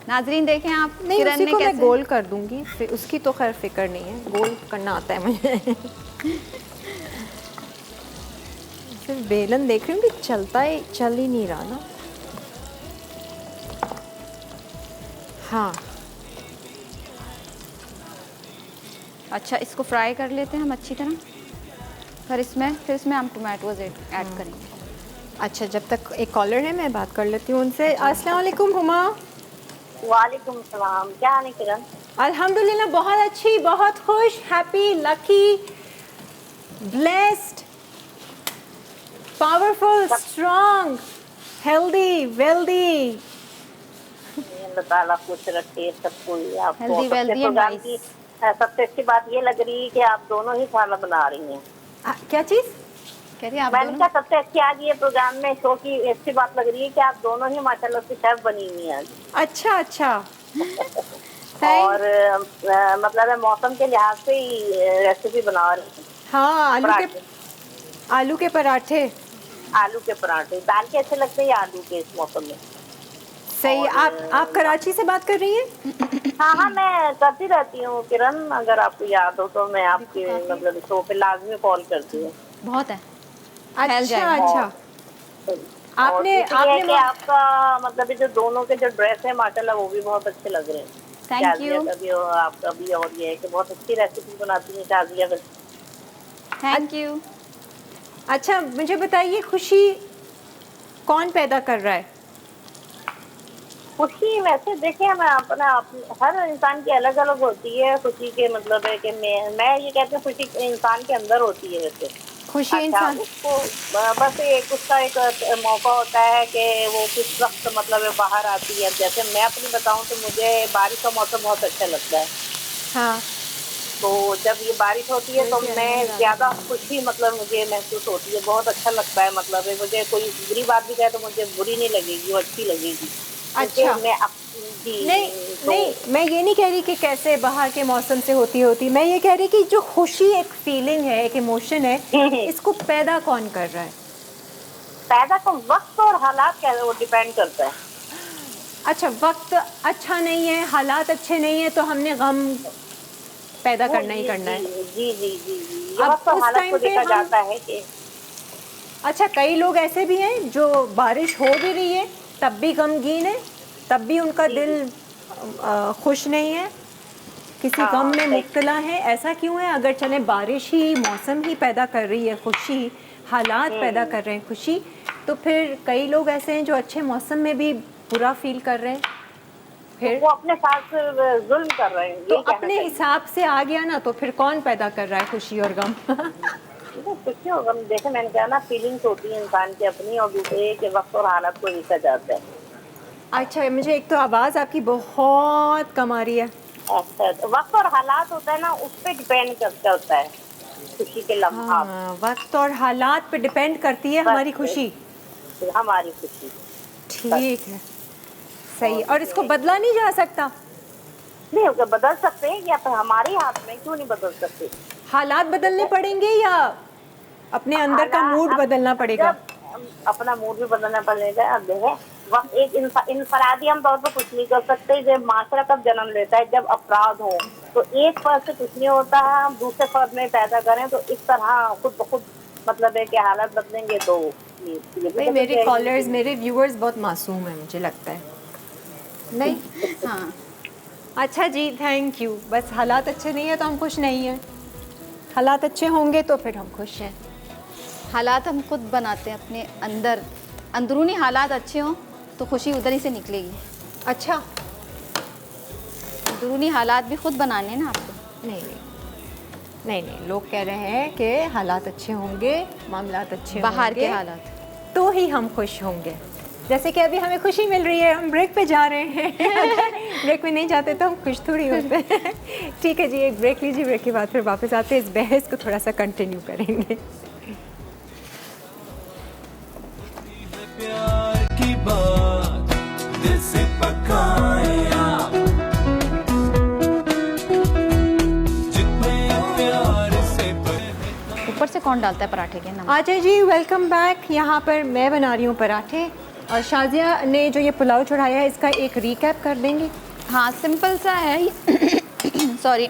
नाजरीन देखें आप, नहीं, किरण उसी ने को मैं कैसे गोल कर दूंगी, फिर उसकी तो खैर फिक्र नहीं है, गोल करना आता है मुझे। फिर बेलन देख रही हूँ कि चल ही नहीं रहा ना। हाँ, अच्छा, इसको फ्राई कर लेते हैं हम अच्छी तरह। फिर इसमें हम टोमेटोज ऐड करेंगे। अच्छा, जब तक एक कॉलर है मैं बात कर लेती हूँ उनसे। अस्सलाम वालेकुम हुमा। वालेकुम सलाम, क्या हाल है किरण? अल्हम्दुलिल्लाह, बहुत अच्छी, बहुत खुश, happy, lucky, blessed, powerful, strong, healthy, wealthy. अल्लाह ताला खुश रखे सबको। आपको Healthy, wealthy and programme nice. की सबसे अच्छी बात ये लग रही है कि आप दोनों ही खाना बना रही हैं। क्या चीज़? कह रही आप मैंने दोनों? कहा सबसे अच्छी आज ये प्रोग्राम में शो की अच्छी बात लग रही है कि आप दोनों ही माशाल्लाह से शेफ बनी हुई हैं आज। अच्छा अच्छा। और मतलब है मौसम के लिहाज से ही रेसिपी बना रही हैं। हाँ, आलू के पराठे। आलू के पराठे दाल के अच्छे लगते हैं या आलू के इस मौसम में? सही। आप कराची से बात कर रही हैं? हाँ हाँ, मैं करती रहती हूँ किरण, अगर आपको याद हो तो मैं आपके मतलब शो पे लाजमी कॉल करती हूँ। बहुत है। अच्छा अच्छा। आपने कि आपका मतलब जो दोनों के जो ड्रेस है माशाल्लाह वो भी बहुत अच्छे लग रहे हैं। Thank you. कभी आपका भी, और ये है कि बहुत अच्छी रेसिपी बनाती हैं शाजिया। Thank you. अच्छा, मुझे बताइए खुशी कौन पैदा कर रहा है? खुशी वैसे देखिए मैं हर इंसान की अलग अलग होती है खुशी के मतलब है कि मैं ये कहती हूँ खुशी इंसान के अंदर होती है वैसे। खुशी अच्छा, इंसान उसको बस एक उसका एक मौका होता है कि वो किस वक्त मतलब है बाहर आती है। जैसे मैं अपनी बताऊं तो मुझे बारिश का मौसम बहुत अच्छा लगता है। हाँ। तो जब ये बारिश होती है तो मैं ज्यादा खुशी मतलब मुझे महसूस होती है, बहुत अच्छा लगता है। मतलब है मुझे कोई बुरी बात भी कहे तो मुझे बुरी नहीं लगेगी, वो अच्छी लगेगी। अच्छा। नहीं, मैं ये नहीं कह रही कि कैसे बाहर के मौसम से होती, मैं ये कह रही कि जो खुशी एक फीलिंग है, एक इमोशन है, इसको पैदा कौन कर रहा है? पैदा तो वक्त और हालात क्या वो डिपेंड करता है। अच्छा, वक्त अच्छा नहीं है, हालात अच्छे नहीं है, तो हमने गम पैदा करना ही करना है। जी जी जी जी। अब वक्त और उस हालात टाइम को पे देखा हम जाता है कि अच्छा, कई लोग ऐसे भी हैं जो बारिश हो भी रही है तब भी गमगीन है, तब भी उनका दिल खुश नहीं है, किसी गम में मुब्तला है। ऐसा क्यों है? अगर चले बारिश ही, मौसम ही पैदा कर रही है खुशी, हालात पैदा कर रहे हैं खुशी, तो फिर कई लोग ऐसे हैं जो अच्छे मौसम में भी बुरा फील कर रहे हैं। फिर वो अपने साथ जुल्म कर रहे हैं। तो अपने हिसाब से आ गया ना, तो फिर कौन पैदा कर रहा है खुशी और गम? खुशी और गम देखो मैंने कहा ना, फीलिंग्स होती है इंसान की अपनी, और दूसरे के वक्त और हालात को देखा जाता है। अच्छा, मुझे एक तो आवाज़ आपकी बहुत कम आ रही है। अच्छा, तो वक्त और हालात होता है ना, उस पर डिपेंड करता है खुशी के लम्हात। हाँ, वक्त और हालात पे डिपेंड करती है हमारी खुशी। हमारी खुशी ठीक है, सही। और इसको बदला नहीं जा सकता? नहीं, बदल सकते हैं, या तो हमारे हाथ में, क्यों नहीं बदल सकते? हालात बदलने पड़ेंगे या अपने अंदर का मूड बदलना पड़ेगा? अपना मूड भी बदलना पड़ेगा। अब देखें, वक्त एक इंफरादी हम तौर पर कुछ नहीं कर सकते। जब माशरा कब जन्म लेता है, जब अपराध हो, तो एक फर्द से कुछ नहीं होता है। हम दूसरे फर्द में पैदा करें तो इस तरह खुद ब खुद मतलब है कि हालात बदलेंगे। तो नहीं, मेरे कॉलर्स, मेरे व्यूअर्स बहुत मासूम हैं, मुझे लगता है। नहीं? हाँ। अच्छा जी, थैंक यू। बस हालात अच्छे नहीं है तो हम खुश नहीं हैं, हालात अच्छे होंगे तो फिर हम खुश हैं। हालात हम खुद बनाते हैं अपने अंदर, अंदरूनी हालात अच्छे हों तो खुशी उधर ही से निकलेगी। अच्छा, अंदरूनी हालात भी खुद बनाने हैं ना आपको। नहीं नहीं नहीं नहीं, लोग कह रहे हैं कि हालात अच्छे होंगे, मामलात अच्छे बाहर होंगे के हालात तो ही हम खुश होंगे। जैसे कि अभी हमें खुशी मिल रही है, हम ब्रेक पे जा रहे हैं। ब्रेक में नहीं जाते तो हम खुश थोड़ी होते हैं। ठीक है जी, एक ब्रेक लीजिए, ब्रेक के बाद फिर वापस आते हैं, इस बहस को थोड़ा सा कंटिन्यू करेंगे। प्यार की बात दिल से पकाए आप, जितने प्यार से ऊपर से कौन डालता है पराठे के नमक? आजा जी, वेलकम बैक। यहाँ पर मैं बना रही हूँ पराठे, और शाजिया ने जो ये पुलाव चढ़ाया है इसका एक रिकैप कर देंगी? हाँ, सिंपल सा है। सॉरी,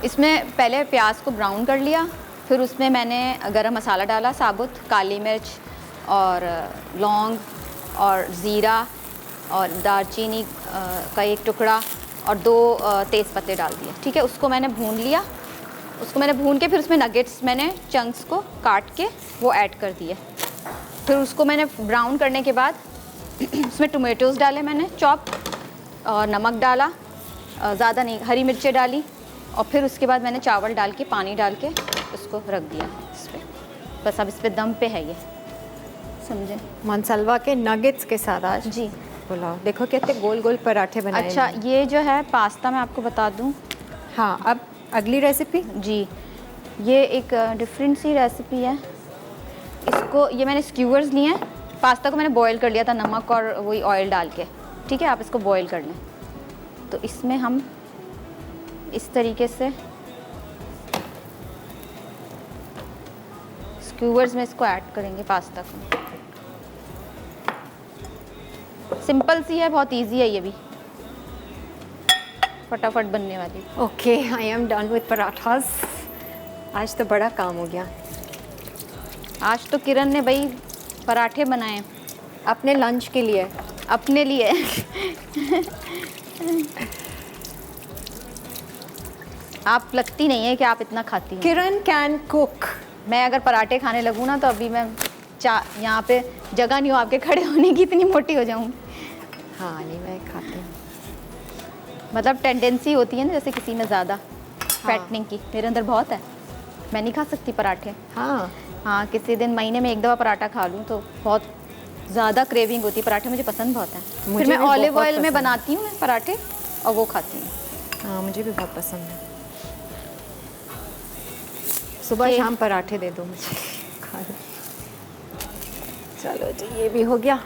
इसमें पहले प्याज को ब्राउन कर लिया, फिर उसमें मैंने गरम मसाला डाला, साबुत काली मिर्च और लौंग और ज़ीरा और दालचीनी का एक टुकड़ा और 2 तेज़पत्ते डाल दिए। ठीक है, उसको मैंने भून लिया। उसको मैंने भून के फिर उसमें नगेट्स मैंने चंक्स को काट के वो ऐड कर दिए। फिर उसको मैंने ब्राउन करने के बाद उसमें टोमेटोज़ डाले मैंने चॉप, और नमक डाला, ज़्यादा नहीं, हरी मिर्चें डाली, और फिर उसके बाद मैंने चावल डाल के, पानी डाल के उसको रख दिया इस पर। बस अब इस पर दम पे है ये, समझे? मनसलवा के नगेट्स के साथ आज जी। पुलाव। देखो कितने गोल गोल पराठे बनाए। अच्छा, ये जो है पास्ता मैं आपको बता दूं। हाँ, अब अगली रेसिपी। जी, ये एक डिफरेंट सी रेसिपी है। इसको ये मैंने स्क्यूअर्स लिए हैं। पास्ता को मैंने बॉईल कर लिया था नमक और वही ऑयल डाल के। ठीक है, आप इसको बॉईल कर लें। तो इसमें हम इस तरीके से स्क्यूअर्स में इसको ऐड करेंगे पास्ता को। सिंपल सी है, बहुत इजी है, ये भी फटाफट बनने वाली। Okay, I am done with parathas. आज तो बड़ा काम हो गया। आज तो किरण ने भाई पराठे बनाए अपने लंच के लिए। अपने लिए। आप लगती नहीं है कि आप इतना खाती हैं। किरण कैन कुक। मैं अगर पराठे खाने लगूँ ना तो अभी मैं यहाँ पे जगह नहीं हो आपके खड़े होने की, इतनी मोटी हो जाऊँ। हाँ नहीं, मैं खाती हूँ। मतलब टेंडेंसी होती है ना जैसे किसी में ज़्यादा फैटनिंग की, मेरे अंदर बहुत है। मैं नहीं खा सकती पराठे। हाँ, किसी दिन महीने में एक दफ़ा पराठा खा लूँ तो बहुत ज़्यादा क्रेविंग होती है। पराठे मुझे पसंद बहुत है। फिर मैं ऑलिव ऑयल में बनाती हूँ मैं पराठे और वो खाती हूँ। हाँ, मुझे भी बहुत पसंद है। सुबह शाम पराठे दे दो मुझे खा लो। चलो जी, ये भी हो गया।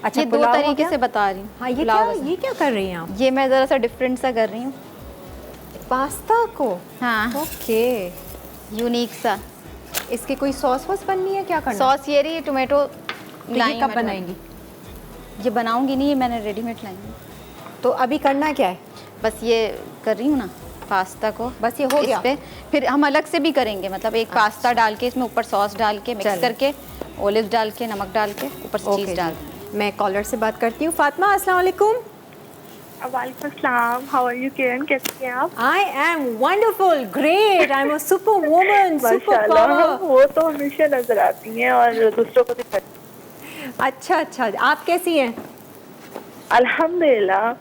अच्छा, ये दो तरीके से बता रही हूँ। हाँ, ये क्या कर रही हैं आप? ये मैं ज़रा सा डिफरेंट सा कर रही हूँ पास्ता को। हाँ, ओके, यूनिक सा। इसकी कोई सॉस वॉस बननी है, क्या करना? सॉस ये रही टोमेटो तो ये कब बनाएंगी? ये बनाऊंगी नहीं, ये मैंने रेडीमेड लाई है। तो अभी करना क्या है? बस ये कर रही हूँ ना पास्ता को। बस ये हो गया? इस पे फिर हम अलग से भी करेंगे, मतलब एक पास्ता डाल के इसमें ऊपर सॉस डाल के मिक्स करके ओलिव डाल के नमक डाल के ऊपर से चीज़ डाल के। मैं कॉलर से बात करती हूँ। फातिमा, अस्सलाम वालेकुम। वालेकुम अस्सलाम। हाउ आर यू किरण, कैसी हैं आप? I am wonderful, great, I am a super woman, super power. वो तो हमेशा नजर आती हैं और दूसरों को दिखाती हैं। अच्छा, आप कैसी हैं? अल्हम्दुलिल्लाह,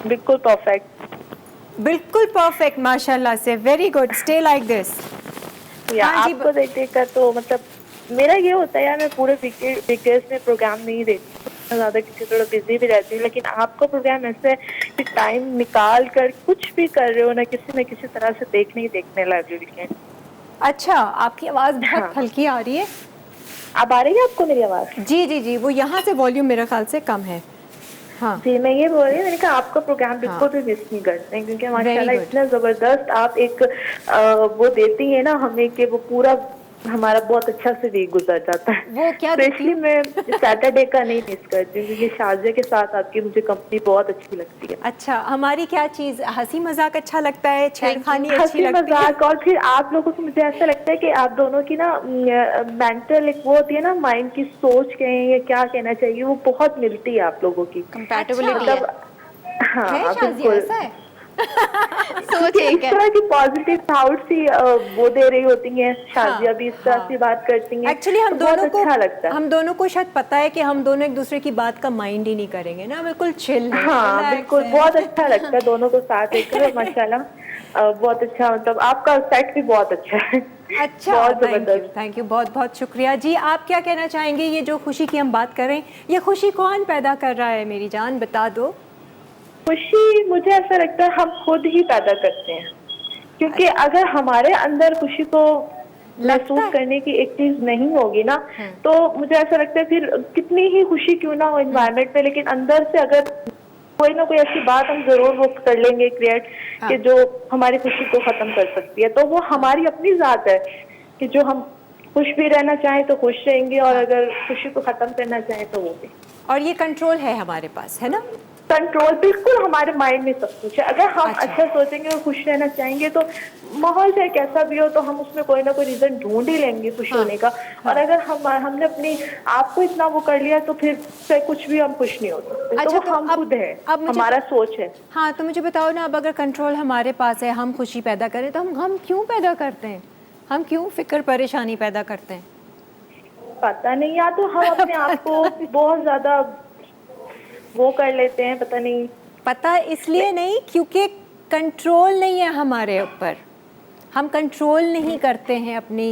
बिल्कुल परफेक्ट। बिल्कुल परफेक्ट, माशाल्लाह से। Very good, stay like this. हाँ जी, आपको देख कर तो मतलब मेरा ये होता है यार, मैं पूरे वीकडेज में प्रोग्राम नहीं देखती ज़्यादा क्योंकि थोड़ा बिजी भी रहती हूँ, लेकिन आपका प्रोग्राम ऐसे है कि टाइम निकाल कर कुछ भी कर रहे हो ना किसी तरह से देखने लग रही है। अच्छा, आपकी आवाज़ बहुत हल्की आ रही है। अब आ रही है आपको मेरी आवाज़? जी, वो यहाँ से वॉल्यूम मेरे ख्याल से कम है। हाँ जी, मैं ये बोल रही हूँ, मैंने कहा आपका प्रोग्राम बिल्कुल भी मिस नहीं करते हैं क्योंकि माशाल्लाह इतना जबरदस्त आप एक वो देती है ना हमें कि वो पूरा हमारा बहुत अच्छा से वीक गुजर जाता है। वो क्या स्पेशली मैं सैटरडे का नहीं मिस करती हूँ क्योंकि शाजिया के साथ आपकी मुझे कंपनी बहुत अच्छी लगती है। अच्छा, हमारी क्या चीज़, हंसी मजाक अच्छा लगता है, छेड़खानी अच्छी लगती है? हंसी मजाक, और फिर आप लोगों को मुझे ऐसा लगता है कि आप दोनों की ना मेंटल एक वो होती है ना, माइंड की सोच कहें या क्या कहना चाहिए, वो बहुत मिलती है आप लोगों की। कंपैटिबिलिटी है। हाँ शाजिया, ऐसा है? सोच एक है। इस तरह की पॉजिटिव थॉट्स ही वो दे रही होती हैं, शाजिया भी इस तरह से बात करती हैं। एक्चुअली हम तो दोनों को अच्छा लगता है। हम दोनों को शायद पता है कि हम दोनों एक दूसरे की बात का माइंड ही नहीं करेंगे ना, बिल्कुल चिल है। हाँ बिल्कुल, बहुत अच्छा लगता है दोनों को साथ लेकर। माशाल्लाह बहुत अच्छा, मतलब आपका सेट भी बहुत अच्छा है। अच्छा, बहुत जबरदस्त। थैंक यू, बहुत बहुत शुक्रिया जी। आप क्या कहना चाहेंगे? ये जो खुशी की हम बात कर रहे हैं, ये खुशी कौन पैदा कर रहा है मेरी जान, बता दो। खुशी मुझे ऐसा लगता है हम खुद ही पैदा करते हैं, क्योंकि अगर हमारे अंदर खुशी को महसूस करने की एक चीज नहीं होगी ना, तो मुझे ऐसा लगता है फिर कितनी ही खुशी क्यों ना हो एनवायरनमेंट में, लेकिन अंदर से अगर कोई ना कोई ऐसी बात हम जरूर वो कर लेंगे क्रिएट कि जो हमारी खुशी को खत्म कर सकती है, तो वो हमारी अपनी जात है कि जो हम खुश भी रहना चाहें तो खुश रहेंगे और अगर खुशी को खत्म करना चाहें तो वो भी। और ये कंट्रोल है हमारे पास, है ना? कंट्रोल बिल्कुल हमारे माइंड में सब कुछ है। अगर हम अच्छा सोचेंगे और खुश रहना चाहेंगे तो माहौल चाहे कैसा भी हो तो हम उसमें कोई ना कोई रीजन ढूंढ ही लेंगे खुश होने का। और अगर हमने अपनी आप को इतना वो कर लिया तो फिर से कुछ भी हम खुश नहीं हो सकते। अच्छा, तो हम खुद है, हमारा सोच है। हाँ, तो मुझे बताओ ना, अब अगर कंट्रोल हमारे पास है, हम खुशी पैदा करें, तो हम क्यों पैदा करते हैं? हम क्यों फिक्र परेशानी पैदा करते हैं? पता नहीं, या तो हम अपने आप को बहुत ज्यादा वो कर लेते हैं, पता नहीं। पता इसलिए नहीं क्योंकि कंट्रोल नहीं है हमारे ऊपर, हम कंट्रोल नहीं करते हैं अपनी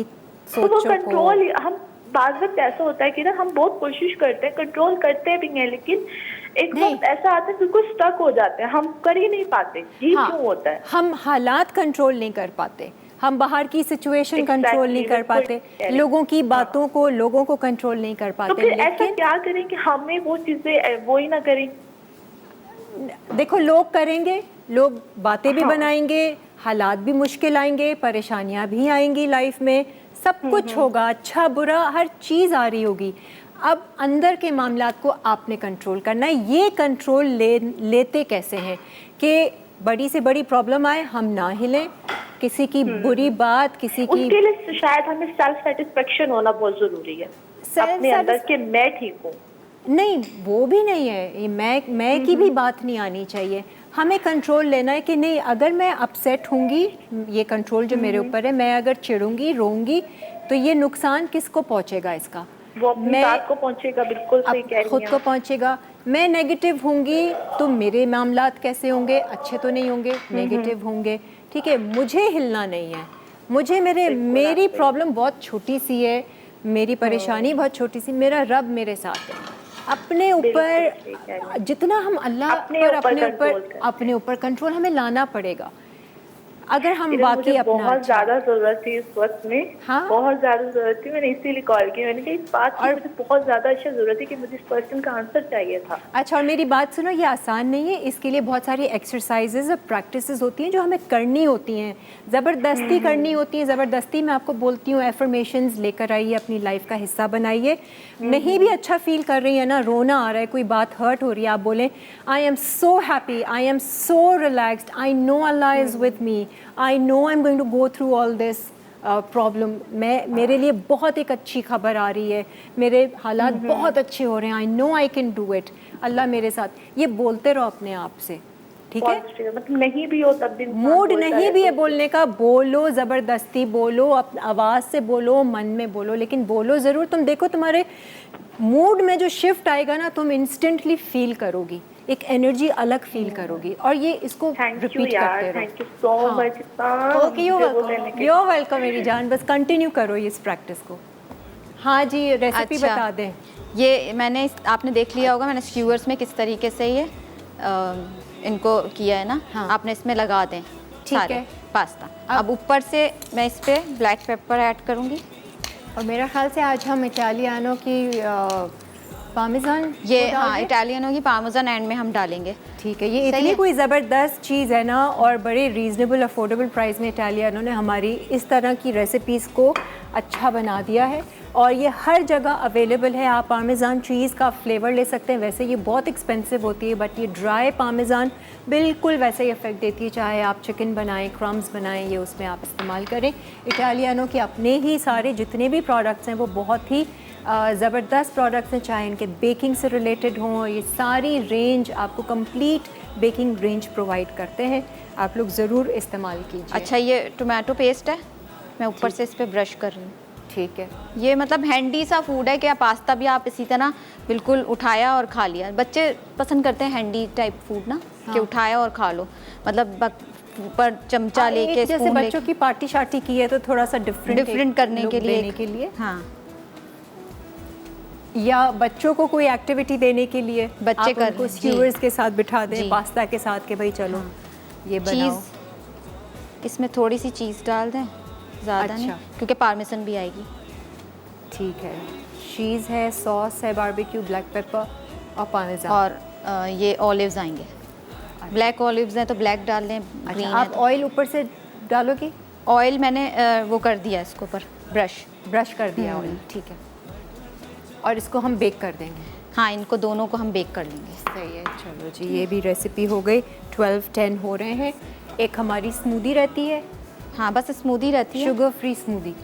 सोचों तो वो को। कंट्रोल हम बाज़ वक्त ऐसा होता है कि ना हम बहुत कोशिश करते हैं, कंट्रोल करते भी हैं, लेकिन एक वक्त ऐसा आता है बिल्कुल स्टक हो जाते हैं, हम कर ही नहीं पाते। ये क्यों होता है? हम हालात कंट्रोल नहीं कर पाते, हम बाहर की सिचुएशन Exactly, कंट्रोल नहीं कर बिल्कुल पाते, correct। लोगों की बातों को, लोगों को कंट्रोल नहीं कर तो पाते। फिर ऐसा लेकिन क्या करें कि हमें वो चीजें वो ही ना करें? देखो, लोग करेंगे, लोग बातें भी बनाएंगे, हालात भी मुश्किल आएंगे, परेशानियां भी आएंगी लाइफ में, सब कुछ होगा, अच्छा बुरा हर चीज़ आ रही होगी। अब अंदर के मामलात को आपने कंट्रोल करना है। ये कंट्रोल लेते कैसे हैं कि बड़ी से बड़ी प्रॉब्लम आए हम ना हिलें, किसी की बुरी बात, किसी की, उसके लिए शायद हमें सेल्फ सेटिस्फेक्शन होना बहुत जरूरी है, अपने अंदर के मैं ठीक हूँ। नहीं, वो भी नहीं है, ये मैं की भी बात नहीं आनी चाहिए। हमें कंट्रोल लेना है कि नहीं, अगर मैं अपसेट होंगी, ये कंट्रोल जो मेरे ऊपर है, मैं अगर चिढ़ूंगी, रोऊंगी, तो ये नुकसान किसको पहुंचेगा इसका? वो अपनी बात को पहुंचेगा, बिल्कुल सही कह रही खुद हैं को आप। पहुंचेगा। मैं नेगेटिव होंगी तो मेरे मामलात कैसे होंगे? अच्छे तो नहीं होंगे, नेगेटिव होंगे। ठीक है, मुझे हिलना नहीं है, मुझे मेरी प्रॉब्लम बहुत छोटी सी है, मेरी परेशानी बहुत छोटी सी, मेरा रब मेरे साथ है। अपने ऊपर जितना हम अल्लाह पर अपने ऊपर कंट्रोल हमें लाना पड़ेगा। अगर हम वाकई अपना बहुत ज्यादा जरूरत थी इस वक्त में, हाँ? बहुत ज्यादा जरूरत थी, मैंने इसीलिए कॉल की। मैंने कहा इस बात की मुझे बहुत ज्यादा अच्छा जरूरत है कि मुझे इस क्वेश्चन का आंसर चाहिए था। अच्छा, और मेरी बात सुनो, ये आसान नहीं है, इसके लिए बहुत सारी एक्सरसाइजेज और प्रैक्टिसेस होती हैं जो हमें करनी होती हैं, ज़बरदस्ती करनी होती है। ज़बरदस्ती मैं आपको बोलती हूँ, एफर्मेशंस लेकर आइए, अपनी लाइफ का हिस्सा बनाइए। नहीं भी अच्छा फील कर रही है ना, रोना आ रहा है, कोई बात हर्ट हो रही है, आप बोलें I am so happy, I am so relaxed, I know Allah is with me, I know I am going to go through all this problem. मेरे लिए बहुत एक अच्छी खबर आ रही है, मेरे हालात बहुत अच्छे हो रहे हैं, I know I can do it, अल्लाह मेरे साथ। ये बोलते रहो अपने आप से, ठीक है? मतलब नहीं भी हो तब भी मूड नहीं भी है बोलने का, बोलो, ज़बरदस्ती बोलो, आवाज़ से बोलो, मन में बोलो, लेकिन बोलो ज़रूर। तुम देखो, तुम्हारे मूड में जो शिफ्ट आएगा ना, तुम इंस्टेंटली फील करोगी, एक एनर्जी अलग फील करोगी, और ये इसको रिपीट करते रहो। Thank you so much. Okay, you are welcome मेरी जान, बस कंटिन्यू करो इस प्रैक्टिस को। हाँ जी, रेसिपी अच्छा, बता दें। ये मैंने आपने देख लिया होगा, मैंने स्क्यूअर्स में किस तरीके से ये इनको किया है ना। हाँ। आपने इसमें लगा दें सारे है। पास्ता। अब ऊपर से मैं इस पे ब्लैक पेपर ऐड करूँगी, और मेरा ख्याल से आज हम इटालियानो की पामेज़ान, ये हाँ इटालियनों की पार्मेज़ान एंड में हम डालेंगे। ठीक है। ये सही इतनी है। कोई ज़बरदस्त चीज़ है ना, और बड़े रीज़नेबल अफोर्डेबल प्राइस में इटालियानों ने हमारी इस तरह की रेसिपीज़ को अच्छा बना दिया है, और ये हर जगह अवेलेबल है। आप पामेज़ान चीज़ का फ्लेवर ले सकते हैं। वैसे ये बहुत एक्सपेंसिव होती है, बट ये ड्राई पामेज़ान बिल्कुल वैसे ही इफेक्ट देती है। चाहे आप चिकन बनाएं, क्रम्स बनाएं, ये उसमें आप इस्तेमाल करें। इटालियानों के अपने ही सारे जितने भी प्रोडक्ट्स हैं वो बहुत ही ज़बरदस्त प्रोडक्ट्स हैं, चाहे इनके बेकिंग से रिलेटेड हों। ये सारी रेंज आपको कंप्लीट बेकिंग रेंज प्रोवाइड करते हैं, आप लोग ज़रूर इस्तेमाल कीजिए। अच्छा, ये टोमेटो पेस्ट है, मैं ऊपर से इस पे ब्रश कर रही हूँ। ठीक है। ये मतलब हैंडी सा फूड है कि पास्ता भी आप इसी तरह बिल्कुल उठाया और खा लिया। बच्चे पसंद करते हैं हैंडी टाइप फूड ना, कि उठाया और खा लो, मतलब पर चमचा लेके, जैसे बच्चों की पार्टी शार्टी की है तो थोड़ा सा डिफरेंट करने के लिए हाँ, या बच्चों को कोई एक्टिविटी देने के लिए बच्चे आप उनको स्क्यूअर्स के साथ बिठा दें, पास्ता के साथ, कि भाई चलो ये बनाओ। चीज़ इसमें थोड़ी सी चीज़ डाल दें, ज़्यादा नहीं, क्योंकि पार्मेसन भी आएगी। ठीक है। चीज़ है, सॉस है, बारबेक्यू, ब्लैक पेपर और पार्मेज़ान, और ये ऑलिव्स आएंगे। ब्लैक ऑलिव्स हैं तो ब्लैक डाल दें। अच्छा, आप ऑयल ऊपर से डालोगी? ऑयल मैंने वो कर दिया इसके ऊपर, ब्रश कर दिया ऑयल। ठीक है। और इसको हम बेक कर देंगे। हाँ, इनको दोनों को हम बेक कर लेंगे। सही है। चलो जी, ये भी रेसिपी हो गई। 12-10 हो रहे हैं। एक हमारी स्मूदी रहती है। हाँ, बस स्मूदी रहती है, शुगर फ्री स्मूदी।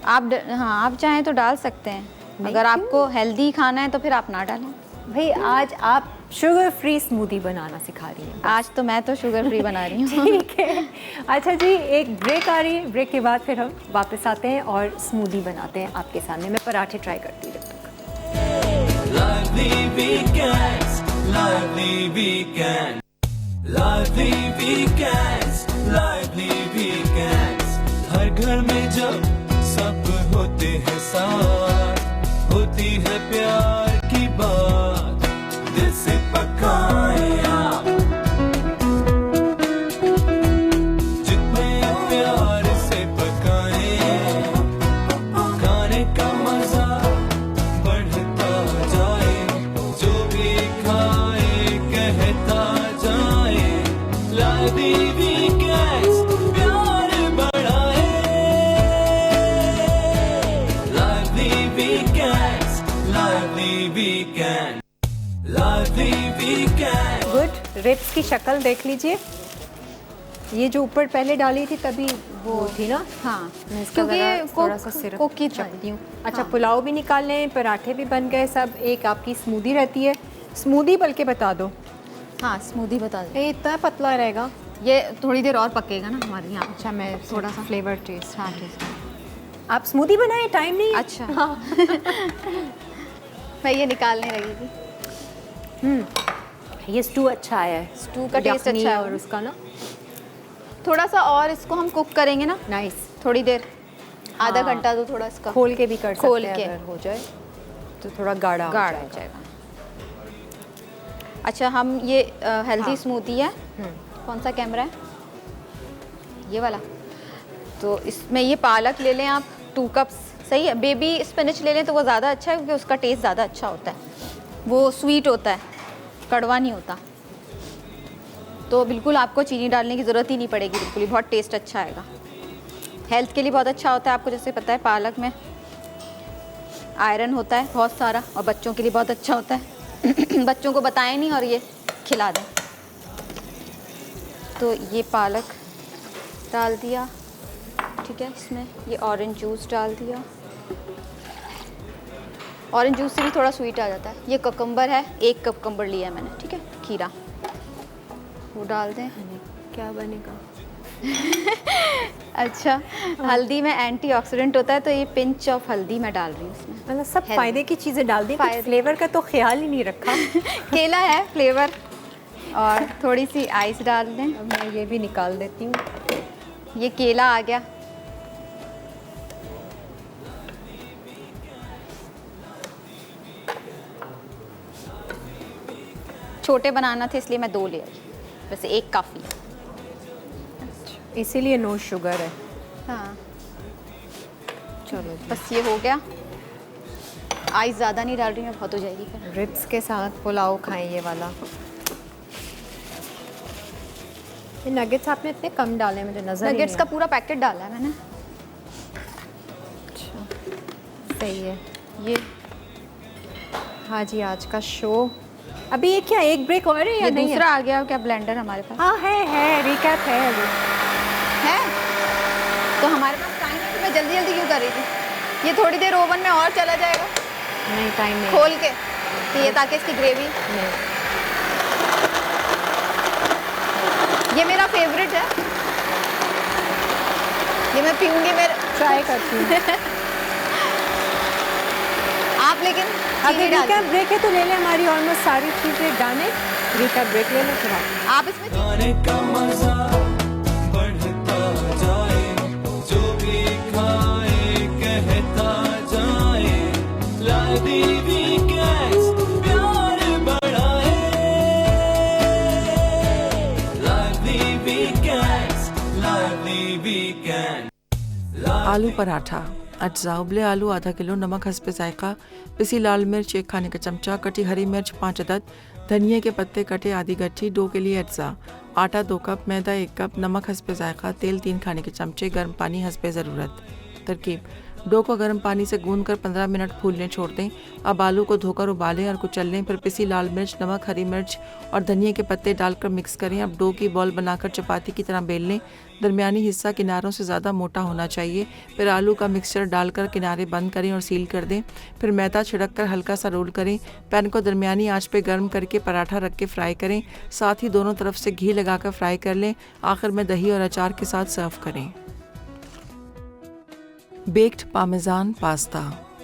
आप चाहें तो डाल सकते हैं, अगर आपको हेल्दी खाना है तो फिर आप ना डालें। भाई, आज आप शुगर फ्री स्मूदी बनाना सिखा रही हैं। आज तो मैं तो शुगर फ्री बना रही हूँ। ठीक है। अच्छा जी, एक ब्रेक आ रही है, ब्रेक के बाद फिर हम वापस आते हैं और स्मूदी बनाते हैं आपके सामने। मैं पराठे ट्राई करती हूँ जब तक। Lively weekends, lively weekend, lively weekends, lively weekends. हर घर में जब सब होते हैं साथ, होती है प्यार की बात। Lively weekends, प्यार बढ़ाए. Lively weekends, lively weekend, lively weekend. Good. Ribs की शक्ल देख लीजिए. ये जो ऊपर पहले डाली थी तभी वो थी ना. हाँ, मैं इसका क्योंकि ज़रा ये थोड़ा सा सिरप कुक की चखती हूँ. अच्छा, हाँ। पुलाव भी निकाल लें, पराठे भी बन गए सब. एक आपकी स्मूदी रहती है. स्मूदी बल्कि बता दो. हाँ, स्मूदी बता दें. ये इतना पतला रहेगा. ये थोड़ी देर और पकेगा ना हमारे यहाँ. अच्छा, मैं थोड़ा सा फ्लेवर टेस्ट. हाँ, ठीक है. आप स्मूदी बनाएं, टाइम नहीं है. अच्छा. मैं ये निकालने लगी थी. ये स्टू अच्छा आया है. स्टू का टेस्ट यखनी अच्छा है और उसका ना थोड़ा सा और इसको हम कुक करेंगे ना नाइस. थोड़ी देर. आधा हाँ। घंटा तो थोड़ा इसका खोल के भी कर सकते खोल हैं के। अगर हो जाए तो थोड़ा गाढ़ा गाढ़ा हो जाएगा. अच्छा, हम ये हेल्दी हाँ। स्मूदी है. कौन सा कैमरा है? ये वाला. तो इसमें ये पालक ले लें आप 2 कप्स. सही है. बेबी स्पिनच ले लें तो वो ज़्यादा अच्छा है क्योंकि उसका टेस्ट ज़्यादा अच्छा होता है. वो स्वीट होता है, कड़वा नहीं होता. तो बिल्कुल आपको चीनी डालने की ज़रूरत ही नहीं पड़ेगी. बिल्कुल ही बहुत टेस्ट अच्छा आएगा. हेल्थ के लिए बहुत अच्छा होता है. आपको जैसे पता है पालक में आयरन होता है बहुत सारा और बच्चों के लिए बहुत अच्छा होता है. बच्चों को बताएं नहीं और ये खिला दें. तो ये पालक डाल दिया. ठीक है. इसमें ये ऑरेंज जूस डाल दिया. ऑरेंज जूस से भी थोड़ा स्वीट आ जाता है. ये ककम्बर है, 1 कप ककम्बर लिया है मैंने. ठीक है. खीरा वो डाल दें. क्या बनेगा. अच्छा, हल्दी में एंटीऑक्सीडेंट होता है तो ये पिंच ऑफ हल्दी मैं डाल रही हूँ इसमें. मतलब सब Healthy. फायदे की चीज़ें डाल दी. फायदे। फ्लेवर का तो ख्याल ही नहीं रखा. केला है फ्लेवर. और थोड़ी सी आइस डाल दें. अब मैं ये भी निकाल देती हूँ. ये केला आ गया. छोटे बनाना थे इसलिए मैं 2 ले आई. वैसे 1 काफ़ी है. इसीलिए नो शुगर है. हाँ, चलो बस ये हो गया. आइस ज़्यादा नहीं डाल रही मैं, बहुत हो जाएगी फिर. रिब्स के साथ पुलाव खाएं ये वाला. ये नगेट्स आपने इतने कम डाले मुझे नजर ही नगेट्स नहीं का पूरा पैकेट डाला है मैंने. अच्छा, सही है. ये हाँ जी, आज का शो. अभी ये क्या एक ब्रेक और है या ये नहीं दूसरा आ गया क्या ब्लेंडर हमारे पास? हाँ है रिकैप है अभी. है. तो हमारे पास टाइम है. तो मैं जल्दी जल्दी क्यों कर रही थी? ये थोड़ी देर ओवन में और चला जाएगा नहीं, टाइम नहीं. खोल के. तो ये ताकि इसकी ग्रेवी. नहीं. ये मेरा फेवरेट है. ये मैं पीऊंगी. मेरे ट्राई करती हूँ. आप लेकिन अभी चीनी डाल रिकैप ब्रेक है तो ले लें. हमारी ऑलमोस्ट सारी चीज़ें डालें. रिकैप ब्रेक ले लें फिर आप इसमें खाने का मजा बढ़ता जाए, जो भी खाए कहता जाए. Lively weekends, प्यार बढ़ाए. Lively weekends, lively weekend. आलू पराठा. अज्जा उबले आलू आधा किलो, नमक हस्बे जायका, पिसी लाल मिर्च 1 खाने का चमचा, कटी हरी मिर्च 5 अदद, धनिया के पत्ते कटे आधी गट्ठी. डो के लिए अज्जा. आटा 2 कप, मैदा 1 कप, नमक हस्बे जायका, तेल 3 खाने के चमचे, गर्म पानी हस्बे ज़रूरत. तरकीब. डो को गर्म पानी से गूंदकर 15 मिनट फूलने छोड़ दें. अब आलू को धोकर उबालें और कुचल लें. फिर पिसी लाल मिर्च, नमक, हरी मिर्च और धनिया के पत्ते डालकर मिक्स करें. अब डो की बॉल बनाकर चपाती की तरह बेल लें. दरमियानी हिस्सा किनारों से ज़्यादा मोटा होना चाहिए. फिर आलू का मिक्सचर डालकर किनारे बंद करें और सील कर दें. फिर मैदा छिड़क कर हल्का सा रोल करें. पैन को दरमियानी आंच पे गर्म करके पराठा रख के फ्राई करें. साथ ही दोनों तरफ से घी लगाकर फ्राई कर लें. आखिर में दही और अचार के साथ सर्व करें. Baked parmesan pasta.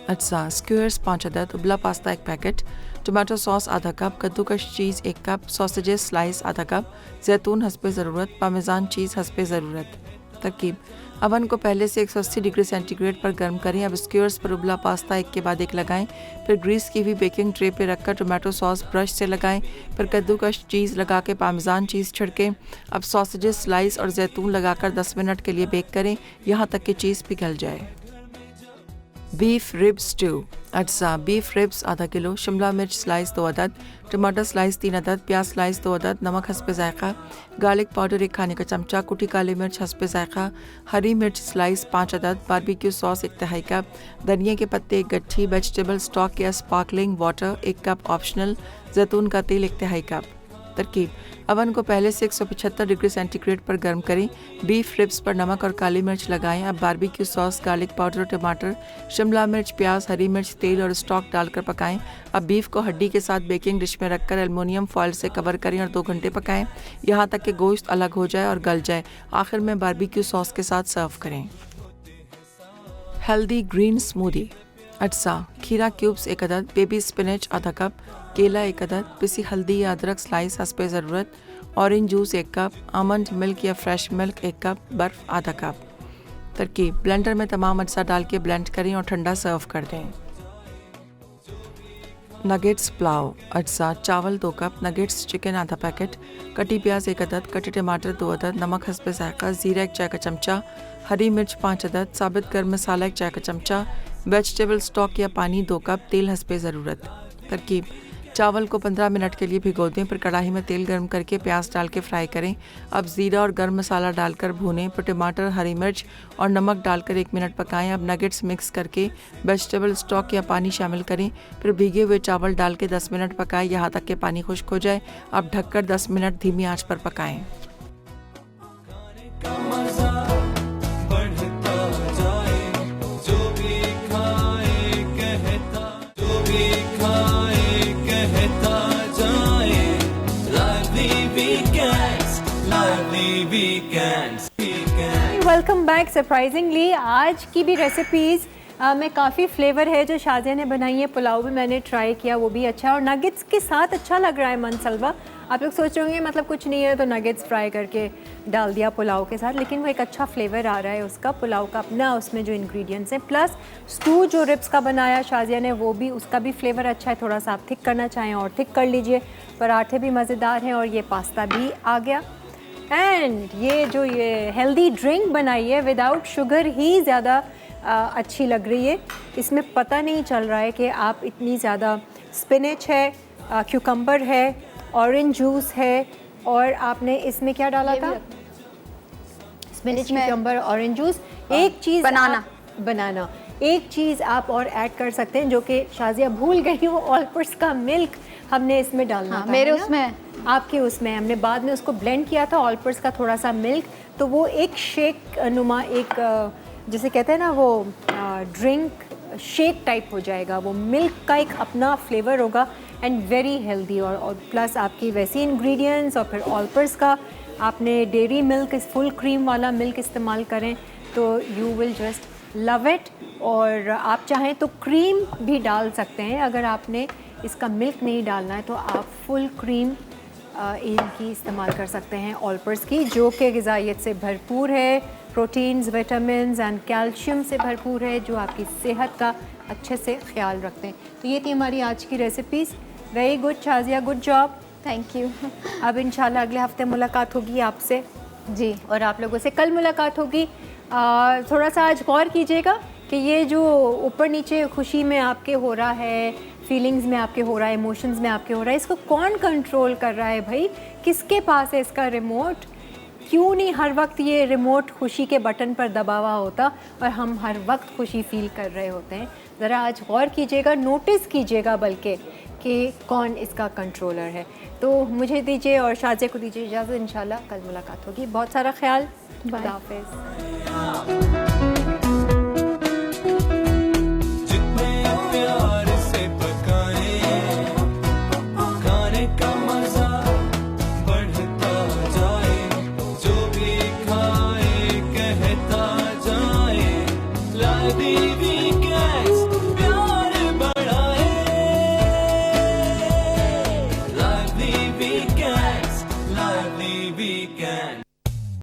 अज्जा स्क्वेयर्स 5 अदद, उबला पास्ता 1 पैकेट, टमाटो सॉस आधा कप, कद्दूकश चीज़ 1 कप, सॉसेजेस स्लाइस आधा कप, जैतून हस्बे ज़रूरत, पामेजान चीज़ हस्बे ज़रूरत. तरकीब. अवन को पहले से 180 डिग्री सेंटीग्रेड पर गर्म करें. अब स्क्वेयर्स पर उबला पास्ता एक के बाद एक लगाएं. फिर ग्रीस की हुई बेकिंग ट्रे पे रखकर टमाटो सॉस ब्रश से लगाएं. फिर कद्दूकश चीज़ लगा के पामेजान चीज़ छिड़कें. अब सॉसेजेस स्लाइस और जैतून लगाकर 10 मिनट के लिए बेक करें, यहाँ तक कि चीज़ पिघल जाए. बीफ रिब स्टू अज्जा बीफ रिब्स आधा किलो, शिमला मिर्च स्लाइस 2 अदद, टमाटर स्लाइस 3 अदद, प्याज स्लाइस 2 अदद, नमक हस्बे जायका, गार्लिक पाउडर 1 खाने का चमचा, कुटी काली मिर्च हस्बे जायका, हरी मिर्च स्लाइस 5 अदद, बारबेक्यू सॉस 1 तिहाई कप, धनिया के पत्ते 1 गट्ठी, वेजिटेबल स्टॉक या स्पार्कलिंग वाटर 1 कप ऑप्शनल, जैतून का तेल 1 तिहाई कप। तरकीब: अवन को पहले से 175 डिग्री सेंटीग्रेड पर गर्म करें। बीफ रिब्स पर नमक और काली मिर्च लगाएं। अब बारबेक्यू सॉस, गार्लिक पाउडर, टमाटर, शिमला मिर्च, प्याज, हरी मिर्च, तेल और स्टॉक डालकर पकाएं। अब बीफ को हड्डी के साथ बेकिंग डिश में रखकर एल्युमिनियम फॉइल से कवर करें और 2 घंटे पकाएं, यहाँ तक कि गोश्त अलग हो जाए और गल जाए। आखिर में बारबेक्यू सॉस के साथ सर्व करें। हेल्दी ग्रीन स्मूदी अज्जा: खीरा क्यूब्स 1 अदद, बेबी स्पिनच आधा कप, केला 1 अदद, पिसी हल्दी या अदरक स्लाइस हस्बे ज़रूरत, orange juice 1 cup, almond milk या फ्रेश मिल्क 1 कप, बर्फ़ आधा कप। तरकीब: ब्लेंडर में तमाम अज्जा डाल के ब्लेंड करें और ठंडा सर्व कर दें। नगेट्स पुलाव अज्जा: चावल 2 कप, नगेट्स चिकन आधा पैकेट, कटी प्याज 1 अदद, कटे टमाटर 2 अदद, नमक हस्बे जायका, ज़ीरा 1 चाय का चमचा, हरी मिर्च 5 अदद, साबित गर्म मसाला 1 चाय का चमचा, वेजिटेबल स्टॉक या पानी 2 कप, तेल हस्बे ज़रूरत। तरकीब: चावल को 15 मिनट के लिए भिगो दें, फिर कढ़ाई में तेल गर्म करके प्याज डाल के फ्राई करें। अब ज़ीरा और गर्म मसाला डालकर भूनें, फिर टमाटर, हरी मिर्च और नमक डालकर 1 मिनट पकाएं। अब नगेट्स मिक्स करके वेजिटेबल स्टॉक या पानी शामिल करें, फिर भीगे हुए चावल डाल के 10 मिनट पकाएं, यहाँ तक कि पानी खुश्क हो जाए। अब ढककर 10 मिनट धीमी आंच पर पकाएं। बढ़ता जाए, जो भी खाए कहता, जो भी खाए कहता जाए। Lively weekends, lively weekends, weekends. Welcome back. Surprisingly आज की भी रेसिपीज़ में काफ़ी फ्लेवर है जो शाज़िया ने बनाई है। पुलाव भी मैंने ट्राई किया, वो भी अच्छा है और नगेट्स के साथ अच्छा लग रहा है मनसलवा। आप लोग सोच रहे होंगे मतलब कुछ नहीं है तो नगेट्स फ्राई करके डाल दिया पुलाव के साथ, लेकिन वो एक अच्छा फ्लेवर आ रहा है उसका, पुलाव का अपना, उसमें जो इंग्रेडिएंट्स हैं। प्लस स्टू जो रिब्स का बनाया शाज़िया ने, वो भी, उसका भी फ्लेवर अच्छा है। थोड़ा सा आप थिक करना चाहें और थिक कर लीजिए। पराठे भी मज़ेदार हैं और ये पास्ता भी आ गया। एंड ये जो ये हेल्दी ड्रिंक बनाई है विदाउट शुगर ही ज़्यादा अच्छी लग रही है। इसमें पता नहीं चल रहा है कि आप इतनी ज़्यादा स्पिनच है, क्यूकम्बर है, ऑरेंज जूस है और आपने इसमें क्या डाला था? Spinach, cucumber, orange juice. एक चीज़ बनाना एक चीज़ आप और ऐड कर सकते हैं जो कि शाज़िया भूल गई, वो ऑलपर्स का मिल्क हमने इसमें डालना था। मेरे उसमें, आपके उसमें हमने बाद में उसको ब्लेंड किया था, ऑलपर्स का थोड़ा सा मिल्क, तो वो एक शेक नुमा, एक जिसे कहते हैं ना वो ड्रिंक शेक टाइप हो जाएगा। वो मिल्क का एक अपना फ्लेवर होगा एंड वेरी हेल्दी और प्लस आपकी वैसी इंग्रेडिएंट्स और फिर ऑलपर्स का आपने डेयरी मिल्क, फुल क्रीम वाला मिल्क इस्तेमाल करें तो you will just love it. और आप चाहें तो क्रीम भी डाल सकते हैं। अगर आपने इसका मिल्क नहीं डालना है तो आप फुल क्रीम इनकी इस्तेमाल कर सकते हैं, ऑलपर्स की, जो कि ग़िज़ाइयत से भरपूर है, प्रोटीन्स, विटामिन्स एंड कैल्शियम से भरपूर है, जो आपकी सेहत का अच्छे से ख्याल रखते हैं। तो ये थी हमारी आज की recipes. Very good Shazia, good job, thank you. अब इंशाल्लाह अगले हफ्ते मुलाकात होगी आपसे जी, और आप लोगों से कल मुलाकात होगी। थोड़ा सा आज गौर कीजिएगा कि ये जो ऊपर नीचे खुशी में आपके हो रहा है, फीलिंग्स में आपके हो रहा है, इमोशंस में आपके हो रहा है, इसको कौन कंट्रोल कर रहा है भाई? किसके पास है इसका रिमोट? क्यों नहीं हर वक्त ये रिमोट खुशी के बटन पर दबा हुआ होता और हम हर वक्त खुशी फील कर रहे होते हैं? ज़रा आज गौर कीजिएगा, नोटिस कीजिएगा बल्कि कि कौन इसका कंट्रोलर है। तो मुझे दीजिए और शाज़िया को दीजिए इजाज़त, इंशाल्लाह कल मुलाकात होगी। बहुत सारा ख्याल, खुदा हाफ़िज़। Lively weekend.